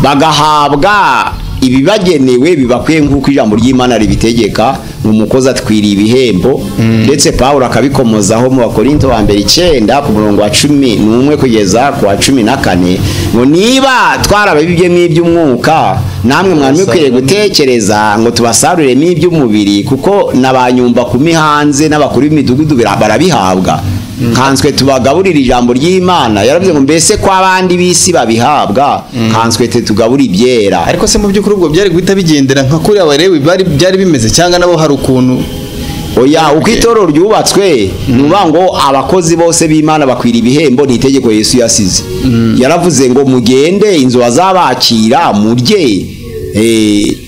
[SPEAKER 3] bagahabwa ibibagenewe bibakwiye nk'uko ijambo ry'Imana ribitegeka. Umukozi atwiriye ibihembo, ndetse Paulo akabikomozaho mu Bakorinto wa mbere 9 ku murongo wa 11 kugeza ku wa 14 ngo niba twarabibye n'iby'umwuka namwe mwari mukwiye gutekereza ngo tubasarurire n'iby'umubiri, kuko nabanyumba ku mihanze n'abakuru b'imidugudu barabihabwa. Kanswe tubagaburira ijambo ry'Imana. Yaravuze ngo mbese ko abandi bisi babihabwa kanswe tugabura ibyera.
[SPEAKER 2] Ariko se mu by'ukuri ubwo byari guhita bigendera nka kuri abarewi byari bimeze cyangwa nabo hari ukuntu?
[SPEAKER 3] Oya, uko itorero ryubatswe nuba ngo abakozi bose b'Imana bakwira ibihembo ni itegeko Yesu yasize. Yaravuze ngo mugende inzu bazabakira murye.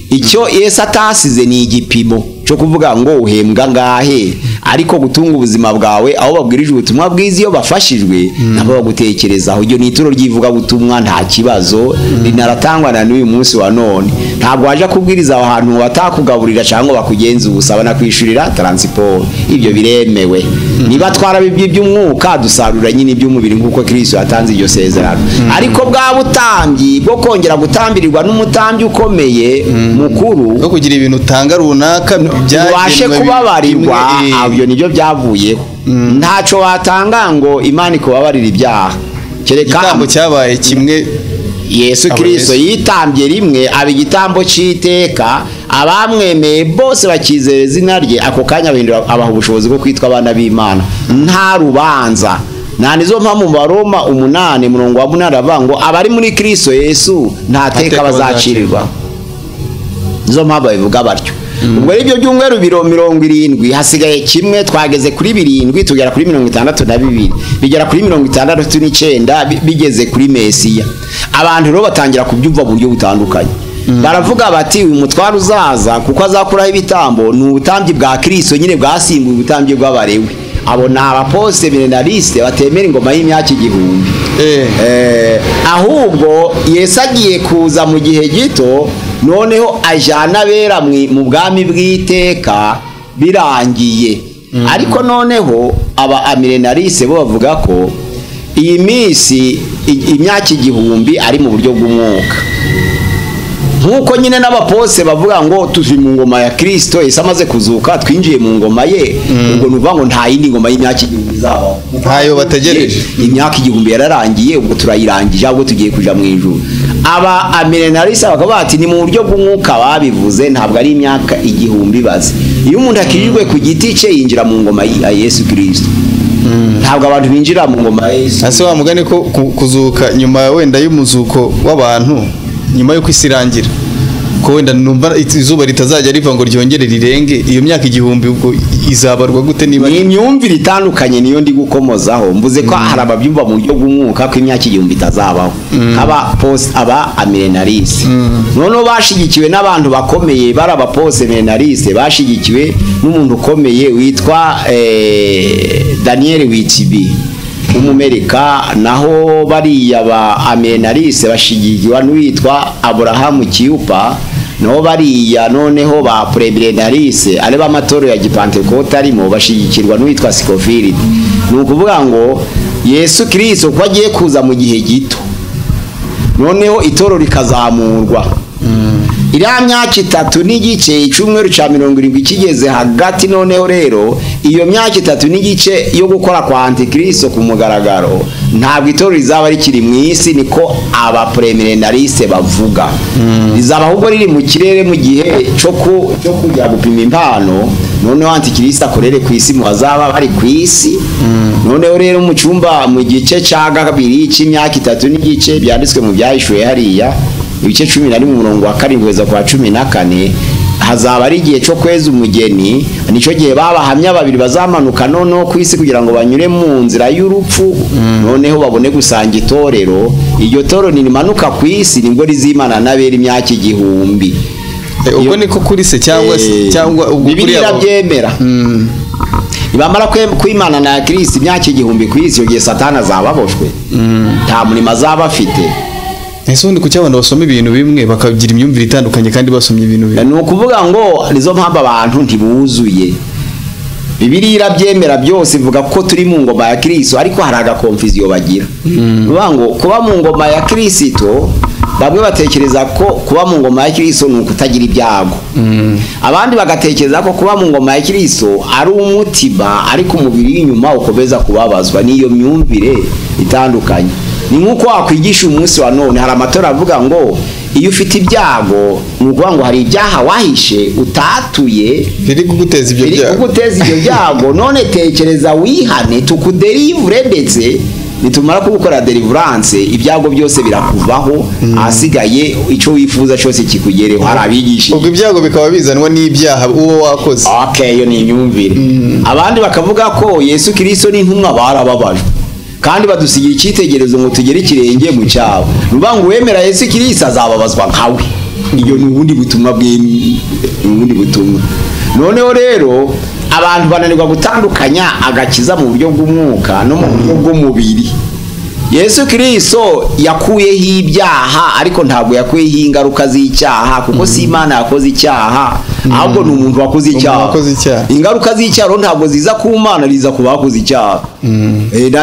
[SPEAKER 3] Icyo Yesu atasize ni igipimo cyo kuvuga ngo uhembwa ngahe, ariko gutunga ubuzima bwawe aho babwirije ubutumwa bwiza iyo bafashijwe nabo bagutekerezaho. Iryo ni ituro ryivuga butumwa nta kibazo, rinaratangwa na n'uyu munsi wa none. Ntabwo waje kubwiriza ahantu watakugaburira cyangwa bakugenza ubusaba na kwishurira transport, ibyo biremewe. Niba twarabibye by'umwuka dusarura nyine iby'umubiri nk'uko Kristo yatanze iryo sezerano. Ariko bwa butambyi bwo kongera gutambirirwa n'umutambyi ukomeye mukuru
[SPEAKER 2] bwo kugira ibintu utanga runaka
[SPEAKER 3] byashe kubabarirwa, abyo nibyo byavuyeho. Ntaco watanga ngo Imana ikubabarira ibyaha, kereka
[SPEAKER 2] igitambo cyabaye kimwe.
[SPEAKER 3] Yesu Kristo yitambye rimwe aba igitambo cy'iteka, abamwemeye bose bakizera izina rye ako kanya bahindura abaha ubushobozi bwo kwitwa abana b'Imana nta rubanza. Nizo mpamvu mu Baroma 8:8 aravuga ngo abari muri Kristo Yesu nta teka bazacirirwa. Nizo mpamvu bivuga batyo. Ubwo ribyo by'umweru 70 hasigaye kimwe, twageze kuri 7 tugera kuri 62 bigera kuri 69 bigeze kuri Mesiya. Abantu rero batangira kubyumva mu buryo butandukanye. Baravuga bati uyu mutwaro uzaza kuko azakuraho ibitambo ni ubutambyi bwa Kristo nyine bwasimbuye ubutambyi bw'abarewi. Abo ni abaposte benenaliste batemera ingoma y'imyaka 1000. Ahubwo Yesu agiye kuza mu gihe gito, noneho ajana bera mu bwami bw'iteka birangiye. Ariko noneho aba amilenaliste bo bavuga ko iyi minsi imyaka 1000 ari mu buryo bw'umwuka, nkuko nyine n'abapose bavuga ngo tuzi mu ngoma ya Kristo Yesu amaze kuzuka twinjiye mu ngoma ye. Ubwo nuvuga ngo nta yindi ngoma y'imyaka 1000 izaho,
[SPEAKER 2] ntayo bategereje.
[SPEAKER 3] Imyaka 1000 yararangiye, ubwo turayirangije ahubwo tugiye kuja mu ijuru. Aba amilenaliste bakaba bati ni mu buryo bw'umwuka babivuze, ntabwo ari imyaka 1000 baze. Iyo umuntu akirijwe ku giti cye yinjira mu ngoma ya Yesu Kristo. ntabwo abantu binjira mu ngoma Yesu.
[SPEAKER 2] ase wa mugane ko kuzuka nyuma wenda y'umuzuko w'abantu nyuma yo kwisirangira ko wenda numva izuba ritazajya riva ngo ryongere rirenge iyo myaka igihumbi ubwo izabarwa gute niba
[SPEAKER 3] ni imyumvire itandukanye niyo ndi gukomozaho mvuze ko hari ababyumva mu buryo bw'umwuka ko imyaka igihumbi itazabaho aba amilenariste noneho bashigikiwe n'abantu bakomeye bari aba post amilenariste bashigikiwe n'umuntu ukomeye witwa Daniel Witibi umumerika naho bariya ba amilenariste bashigikiwe n'uwitwa Abraham Kiyupa no bariya noneho ba premilenariste ale b'amatoro ya gipantekote arimo bashigikirwa n'uwitwa Scofield ni ukuvuga ngo Yesu Kristo ko agiye kuza mu gihe gito noneho itoro rikazamurwa iriya myaka 3 n'igice icumweru ca 70 kigeze hagati noneho rero iyo myaka 3 n'igice yo gukora kwa antikristo ku mugaragaro ntabwo itoro rizaba rikiri mu isi niko aba premilenariste bavuga rizaba ahubwo riri mu kirere mu gihe cyo kujya gupima impano noneho antikristo akorere ku isi muhazaba bari ku isi noneho rero mu cyumba mu gice ca 2 cy'imyaka 3 n'igice byanditswe mu byahishwe hariya ibice 11 umurongo wa 7 kugeza kwa 14 hazaba ari igihe cyo kweza umugeni nico gihe babahamya babiri bazamanuka noneho ku isi kugira ngo banyure mu nzira y'urupfu noneho babone gusanga itorero iryo toro nimanuka ku isi nibwo rizimana nabera imyaka igihumbi
[SPEAKER 2] ubwo niko kuri se cyangwa ubwo kuri abo
[SPEAKER 3] byemera ibamara kwimana na Kristo imyaka igihumbi ku isi yo gihe Satana zababoshwe nta murimo azaba afite.
[SPEAKER 2] Ese undi kuki abantu basoma ibintu bimwe bakagira imyumvire itandukanye kandi basomye ibintu bimwe?
[SPEAKER 3] Ni ukuvuga ngo nizo mpamvu abantu ntibuzuye. Bibiliya irabyemera byose ivuga ko turi mu ngoma ya Kristo ariko hari agakonfuziyo bagira. Nuvuga ngo kuba mu ngoma ya Kristo bamwe batekereza ko kuba mu ngoma ya Kristo ni ukutagira ibyago. Abandi bagatekereza ko kuba mu ngoma ya Kristo ari umutima ariko umubiri inyuma ukomeza kubabazwa n'iyo myumvire itandukanye. Ni nkuko wakwigisha umunsi wa none hari amatora avuga ngo iyo ufite ibyago nukuvuga ngo hari ibyaha wahishe utatuye
[SPEAKER 2] biri kuguteza ibyo byago
[SPEAKER 3] none tekereza wihane tukuderivure ndetse nitumara kubukora deliverance ibyago byose birakuvaho asigaye ico wifuza cyose kikugereho hari abigisha
[SPEAKER 2] ubwo ibyago bikaba bizanwa n'ibyaha uwo wakoze.
[SPEAKER 3] Okay, yo ni imyumvire. Abandi bakavuga ko Yesu Kristo ni intumwa barababajwe kandi badusigira icyitegerezo ngo tugere ikirenge mu cyabo. Ruvuga ngo wemera Yesu Kristo azababazwa nkawe. Iyo ni ubundi butumwa butumwa. Noneho rero abantu bananirwa gutandukanya agakiza mu buryo bw'umwuka no mu buryo bw'umubiri. Yesu Kristo yakuyeho ibyaha ariko ntabwo yakuyeho ingaruka z'icyaha kuko si Imana yakoze icyaha ahubwo ni umuntu wakoze icyaha. Ingaruka z'icyaha ntabwo ziza ku Mana riza ku bakoze icyaha.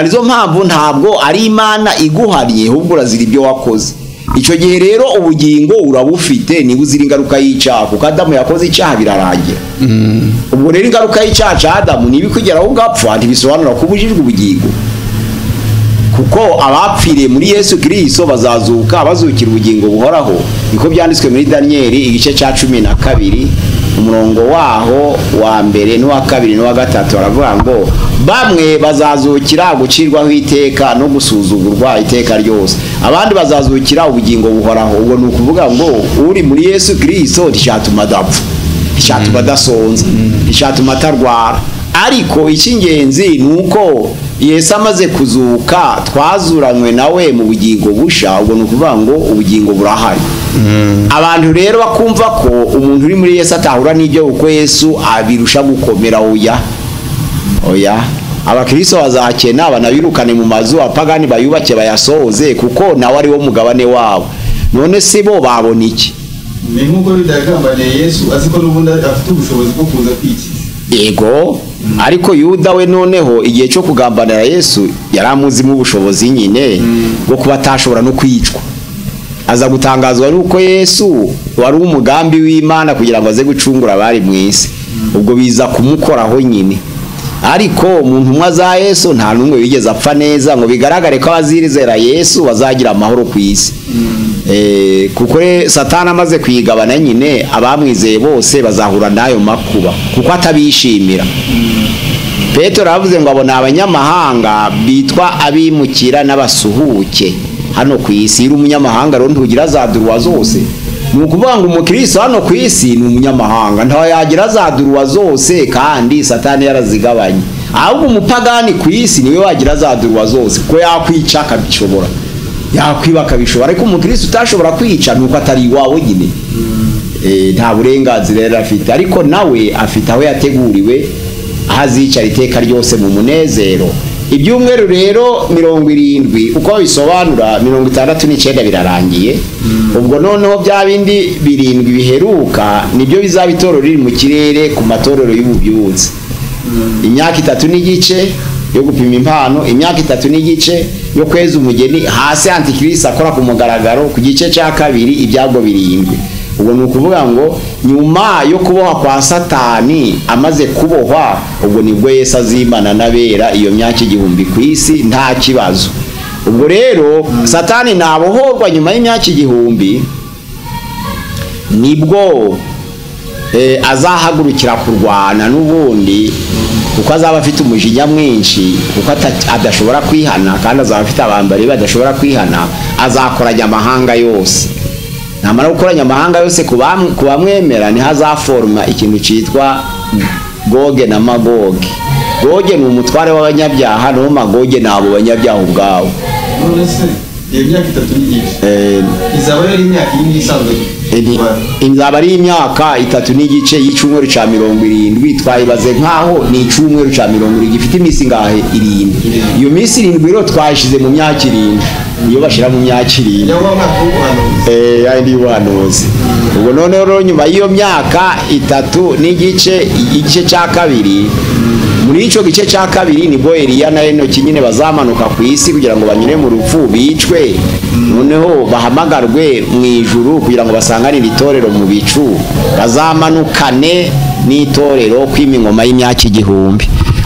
[SPEAKER 3] Nizo mpamvu ntabwo ari Imana iguhariye ahubwo urazira ibyo wakoze. Icyo gihe rero ubugingo urabufite ni buzira ingaruka y'icyaha kuko Adamu yakoze icyaha birarangira. Ubwo rero ingaruka y'icyaha cya Adamu nibikugeraho ugapfa ntibisobanura ko ubujijwe ubugingo. Kuko abapfiriye muri Yesu Kristo bazazuka bazukira ubugingo buhoraho niko byanditswe muri Daniel igice cya 12 umurongo waho wa mbere n'uwa kabiri n'uwa gatatu baravuga ngo bamwe bazazukira gucirwaho iteka no gusuzugurwa iteka ryose abandi bazazukira ubugingo buhoraho. Ubwo ni ukuvuga ngo uri muri Yesu Kristo rishatuma adapfa rishatuma adasonza rishatuma atarwara. Ariko icy'ingenzi nuko Yesu amaze kuzuka twazuranywe nawe mu bugingo busha. Ubwo nukuvuga ngo ubugingo burahari. Abantu rero bakumva ko umuntu uri muri Yesu atahura n'ibyo uko Yesu abirusha gukomera oya abakristo bazakena banabirukane mu mazu apagani bayubake bayasohoze kuko nawe ari wo mugabane wabo. None se bo babona iki?
[SPEAKER 2] Ni nkuko bidagambaniye Yesu aziko n'ubundi afite ubushobozi bwo kuza kwikiza.
[SPEAKER 3] Yego ariko Yuda we noneho igihe cyo kugambanira Yesu yaramuzi mu bushobozi nyine bwo kuba atashobora no kwicwa. Aza gutangazwa nuko Yesu wari umugambi w'Imana kugira ngo aze gucungura abari mu isi. Ubwo biza kumukoraho nyine. Ariko umuntu umwe za Yesu nta numwe wigeze apfa neza ngo bigaragare ko abazirizera Yesu bazagira amahoro ku isi. Kuko Satana amaze kwigabana nyine abamwizeye bose bazahura nayo makuba kuko atabishimira. Petero aravuze ngo abona abanyamahanga bitwa abimukira n'abasuhuke hano ku isi. Iri umunyamahanga rero ntugira za duruwa zose. Ni ukuvuga ngo umukristo hano ku isi ni umunyamahanga, ntaho yagira za duruwa zose kandi satani yarazigabanye. Ahubwo umupagani ku isi niwe wagira za duruwa zose, ko yakwica akabishobora, yakwiba akabishobora, ariko umukristo utashobora kwica nuko atari iwawe nyine. Nta burenganzira rero afite, ariko nawe afite aho yateguriwe ahazicara iteka ryose mu munezero. Ibyumweru rero 70 uko bisobanura 69 birarangiye. Ubwo noneho bya bindi 7 biheruka nibyo bizaba itorero riri mu kirere ku matorero y'ububyutse. Imyaka 3 n'igice yo gupima impano, imyaka 3 n'igice yo kweza umugeni, hasi antikristo akora ku mugaragaro ku gice cya kabiri ibyago 7. Ubwo ni ukuvuga ngo nyuma yo kuboha kwa Satani amaze kubohwa, ubwo nibwo Yesu azimana n'abera iyo myaka 1000 ku isi nta kibazo. Ubwo rero Satani nabohorwa nyuma y'imyaka 1000 nibwo azahagurukira kurwana n'ubundi, kuko azaba afite umujinya mwinshi, kuko adashobora kwihana, kandi azaba afite abambari badashobora kwihana. Azakoranya amahanga yose, namara gukoranya amahanga yose kubamwemera ni hazaforma ikintu cyitwa Goge na Magoge. Goge ni umutware w'abanyabyaha, no Magoge nabo banyabyaha ubwabo.
[SPEAKER 2] None se imyaka 3 n'igice izaba ari imyaka indi isanzwe?
[SPEAKER 3] Inzaba ari imyaka 3 n'igice y'icumweru ca 70. Twayibaze nkaho ni icumweru ca 70 gifite imisi ngahe 7. Iyo misi 7 rero twashize mu myaka 7, niyo bashira mu myaka 7. Ndi ubuhanuzi. Ubwo none rero nyuma y'iyo myaka 3 n'igice, igice cya kabiri, muri ico gice cya kabiri nibwo Eliya na Enoki nyine bazamanuka ku isi kugira ngo banyure mu rupfu bicwe, noneho bahamagarwe mu ijuru kugira ngo basanganire itorero mu bicu, bazamanukane n'itorero kwima ingoma y'imyaka 1000.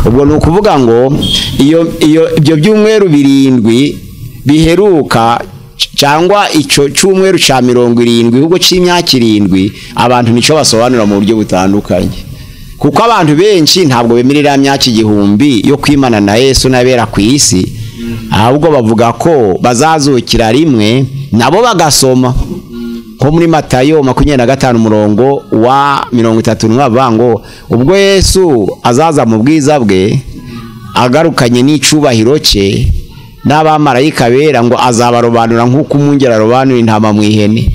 [SPEAKER 3] Ubwo ni ukuvuga ngo ibyo byumweru 7 biheruka cyangwa ico cyumweru ca 70 ubwo c'imyaka 7 abantu nico basobanura mu buryo butandukanye, kuko abantu benshi ntabwo bemerera imyaka 1000 yo kwimana na Yesu n'abera ku isi, ahubwo bavuga ko bazazukira rimwe. Nabo bagasoma ko muri Matayo 25 umurongo wa 31 bavuga ngo ubwo Yesu azaza mu bwiza bwe agarukanye n'icubahiro cye n'abamarayika bera, ngo azabarobanura nk'uko umwungeri arobanura intama mu ihene.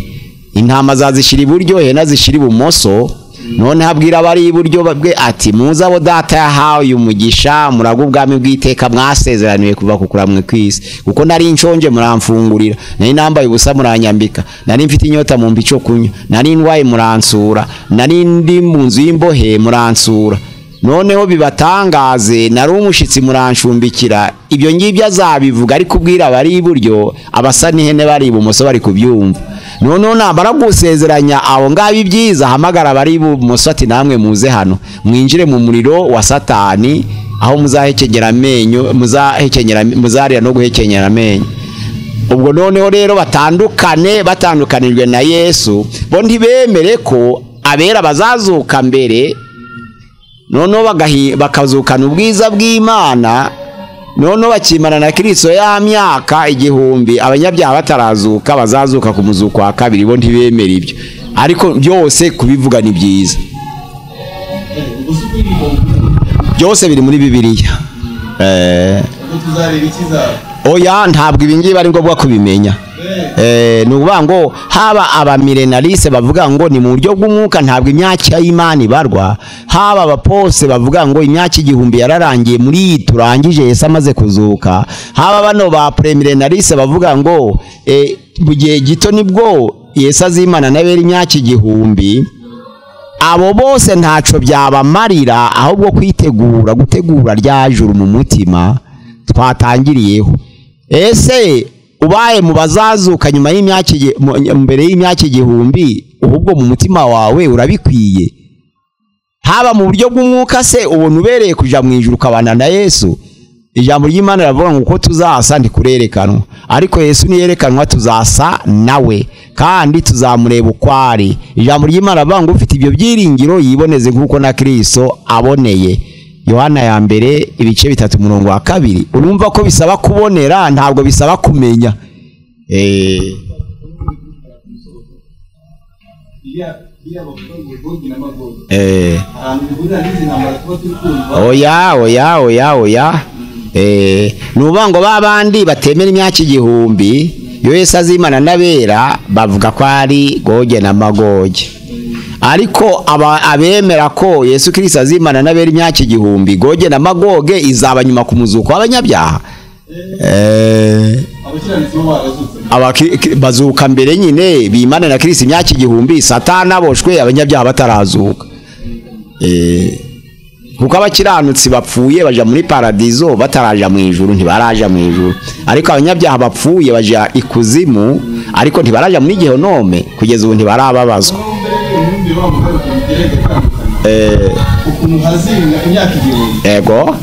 [SPEAKER 3] Intama zazishira iburyo, ihene zishira ibumoso. None habwira abari iburyo bwe ati muza abo data yahawe umugisha, muraga ubwami bw'iteka mwasezeraniwe kuva kukuramwe kwisi. Kuko nari nshonje muramfungurira, nari nambaye ubusa muranyambika, nari mfite inyota mu mbico kunywa, nari ndwaye muransura, nari ndi mu nzu y'imbohe muransura. Noneho bibatangaze nari umushitsi murancumbikira. Ibyo ngibyo azabivuga ari kubwira abari iburyo, abasa n'ihene bari ibumoso bari kubyumva. Noneho nabara gusezeranya abo ngabo ibyiza, hamagara abari ibumoso ati namwe muze hano mwinjire mu muriro wa Satani, aho muzahekengera amenyo, muzarira no guhekenyera amenyo. Ubwo noneho rero batandukanijwe na Yesu, bo ntibemere ko abera bazazuka mbere, noneho bakazukana ubwiza bw'Imana, noneho bakimana na Kristo ya myaka 1000. Abanyabyaha batarazuka bazazuka ku muzuko wa kabiri, bo ntibemera ibyo, ariko byose kubivuga ni byiza. Byose biri muri Bibiliya. Oya, ntabwo ibingibi ari ngombwa kubimenya. Nukuvuga ngo haba abamilenaliste bavuga ngo ni mu buryo bw'umwuka ntabwo imyaka y'Imana ibarwa, haba abapose bavuga ngo imyaka 1000 yararangiye muri turangije Yesu amaze kuzuka, haba bano ba premilenaliste bavuga ngo mu gihe gito nibwo Yesu azimana n'abera imyaka 1000. Abo bose ntaco byabamarira, ahubwo gutegura rya juru mu mutima twatangiriyeho. Ese ubaye mu bazazuka nyuma y'imyaka mbere y'imyaka 1000, ahubwo mu mutima wawe urabikwiye? Haba mu buryo bw'umwuka se ubona ubereye kuja mu ijuru kabana na Yesu? Ijambo ry'Imana ravuga ngo uko tuzasa ndikurerekanwa, ariko Yesu niyerekanwa tuzasa nawe kandi tuzamureba ukwari. Ijambo ry'Imana ravuga ngo ufite ibyo byiringiro yiboneze nk'uko na Kristo aboneye. Yohana ya mbere ibice 3:2. Urumva ko bisaba kubonera, ntabwo bisaba kumenya. Oya. Nuba ngo babandi batemera imyaka 1000 Yesu azimana n'abera bavuga ko ari Goge na Magoge. Ariko abemera ko Yesu Kristo azimana n'abera imyaka 1000 Goge na Magoge izaba nyuma ku muzuko w'abanyabyaha. Bazuka mbere nyine bimana na Kristo imyaka 1000 Satani aboshwe abanyabyaha batarazuka. Kuko abakiranutsi bapfuye baja muri paradizo bataraja mu ijuru, ntibaraja mu ijuru. Ariko abanyabyaha bapfuye baja ikuzimu, ariko ntibaraja muri Gehonome kugeza ubu ntibarababazwa. Ego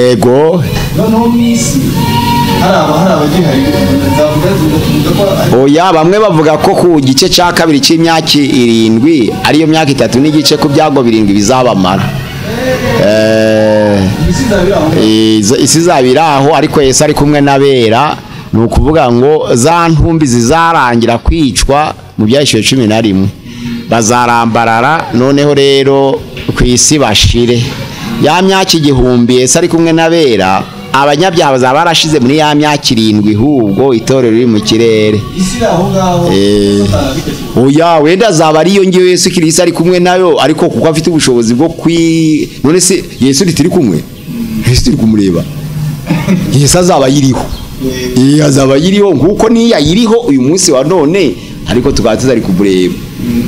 [SPEAKER 3] ego oya, bamwe bavuga ko ku gice cya kabiri cy'imyaka 7 ariyo myaka 3 n'igice ku byago 7 bizabamara. Isi zabiraho, ariko Yesu ari kumwe n'abera, nukuvuga ngo za ntumbi zizarangira kwicwa mu byahishwe 11 bazarambarara. Noneho rero ku isi bashire ya myaka 1000 Yesu ari kumwe n'abera, abanyabyaha bazaba barashize muri ya myaka 7 hubwo itorero riri mu kirere. Oya, wenda azaba ariyo ngiyo Yesu Kristo ari kumwe nayo, ariko kuko afite ubushobozi bwo none se Yesu ritiri kumwe, Yesu turi kumureba, Yesu azaba yiriho. Azaba yiriho nkuko niya yiriho uyu munsi wa none, ariko tukaba ari kumureba.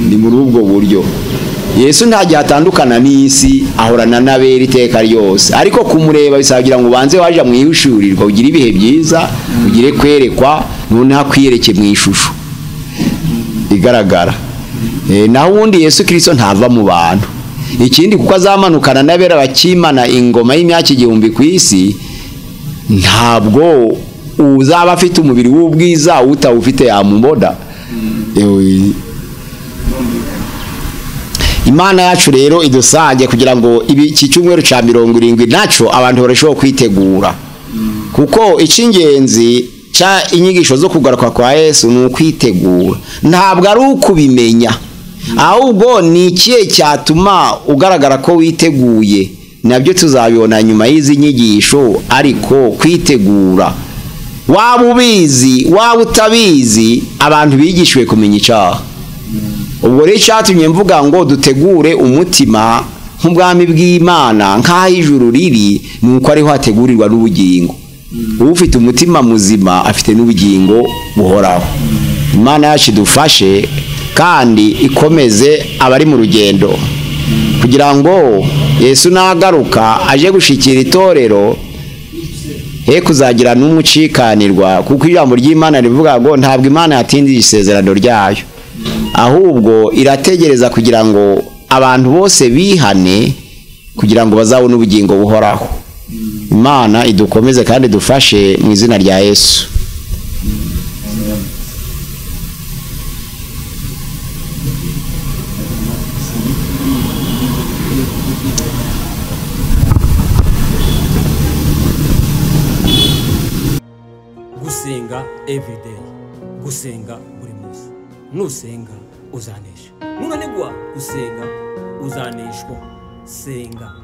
[SPEAKER 3] Ni muri ubwo buryo Yesu ntajya atandukana n'isi, ahorana n'abera iteka ryose, ariko kumureba bisagira ngo ubanze waje mu ihushurirwa, ugira ibihe byiza, ugire kwerekwa, none hakwiyereke mu ishusho igaragara. Naho ubundi Yesu Kristo ntava mu bantu. Ikindi kuko azamanukana n'abera bakimana ingoma y'imyaka 1000 ku isi, ntabwo uzaba afite umubiri w'ubwiza utawufite yamumoda. Imana yacu rero idusage kugira ngo iki cyumweru ca 70 naco abantu barashoboye kwitegura, kuko icingenzi cha inyigisho zo kugaruka kwa Yesu ni ukwitegura, ntabwo ari ukubimenya, ahubwo ni ikihe cyatuma ugaragara ko witeguye. Nabyo tuzabibona nyuma y'izi nyigisho, ariko kwitegura, waba ubizi waba utabizi, abantu bigishwe kumenya icyaha. Ubwo rero cyatumye mvuga ngo dutegure umutima nk'ubwami bw'Imana, nk'aho ijuru riri, nuko ariho hategurirwa n'ubugingo. Ufite umutima muzima afite n'ubugingo buhoraho. Imana yacu idufashe kandi ikomeze abari mu rugendo, kugira ngo Yesu nagaruka aje gushikira itorero he kuzagira n'umucikanirwa, kuko ijambo ry'Imana rivuga ngo ntabwo Imana yatindiye isezerano ryayo, ahubwo irategereza kugira ngo abantu bose bihane, kugira ngo bazabone ubugingo buhoraho. Imana idukomeze kandi dufashe mu izina rya Yesu.
[SPEAKER 1] Gusenga everyday, gusenga buri munsi. Nusenga uzanesha, nunanigwa gusenga uzaneshwa. Senga.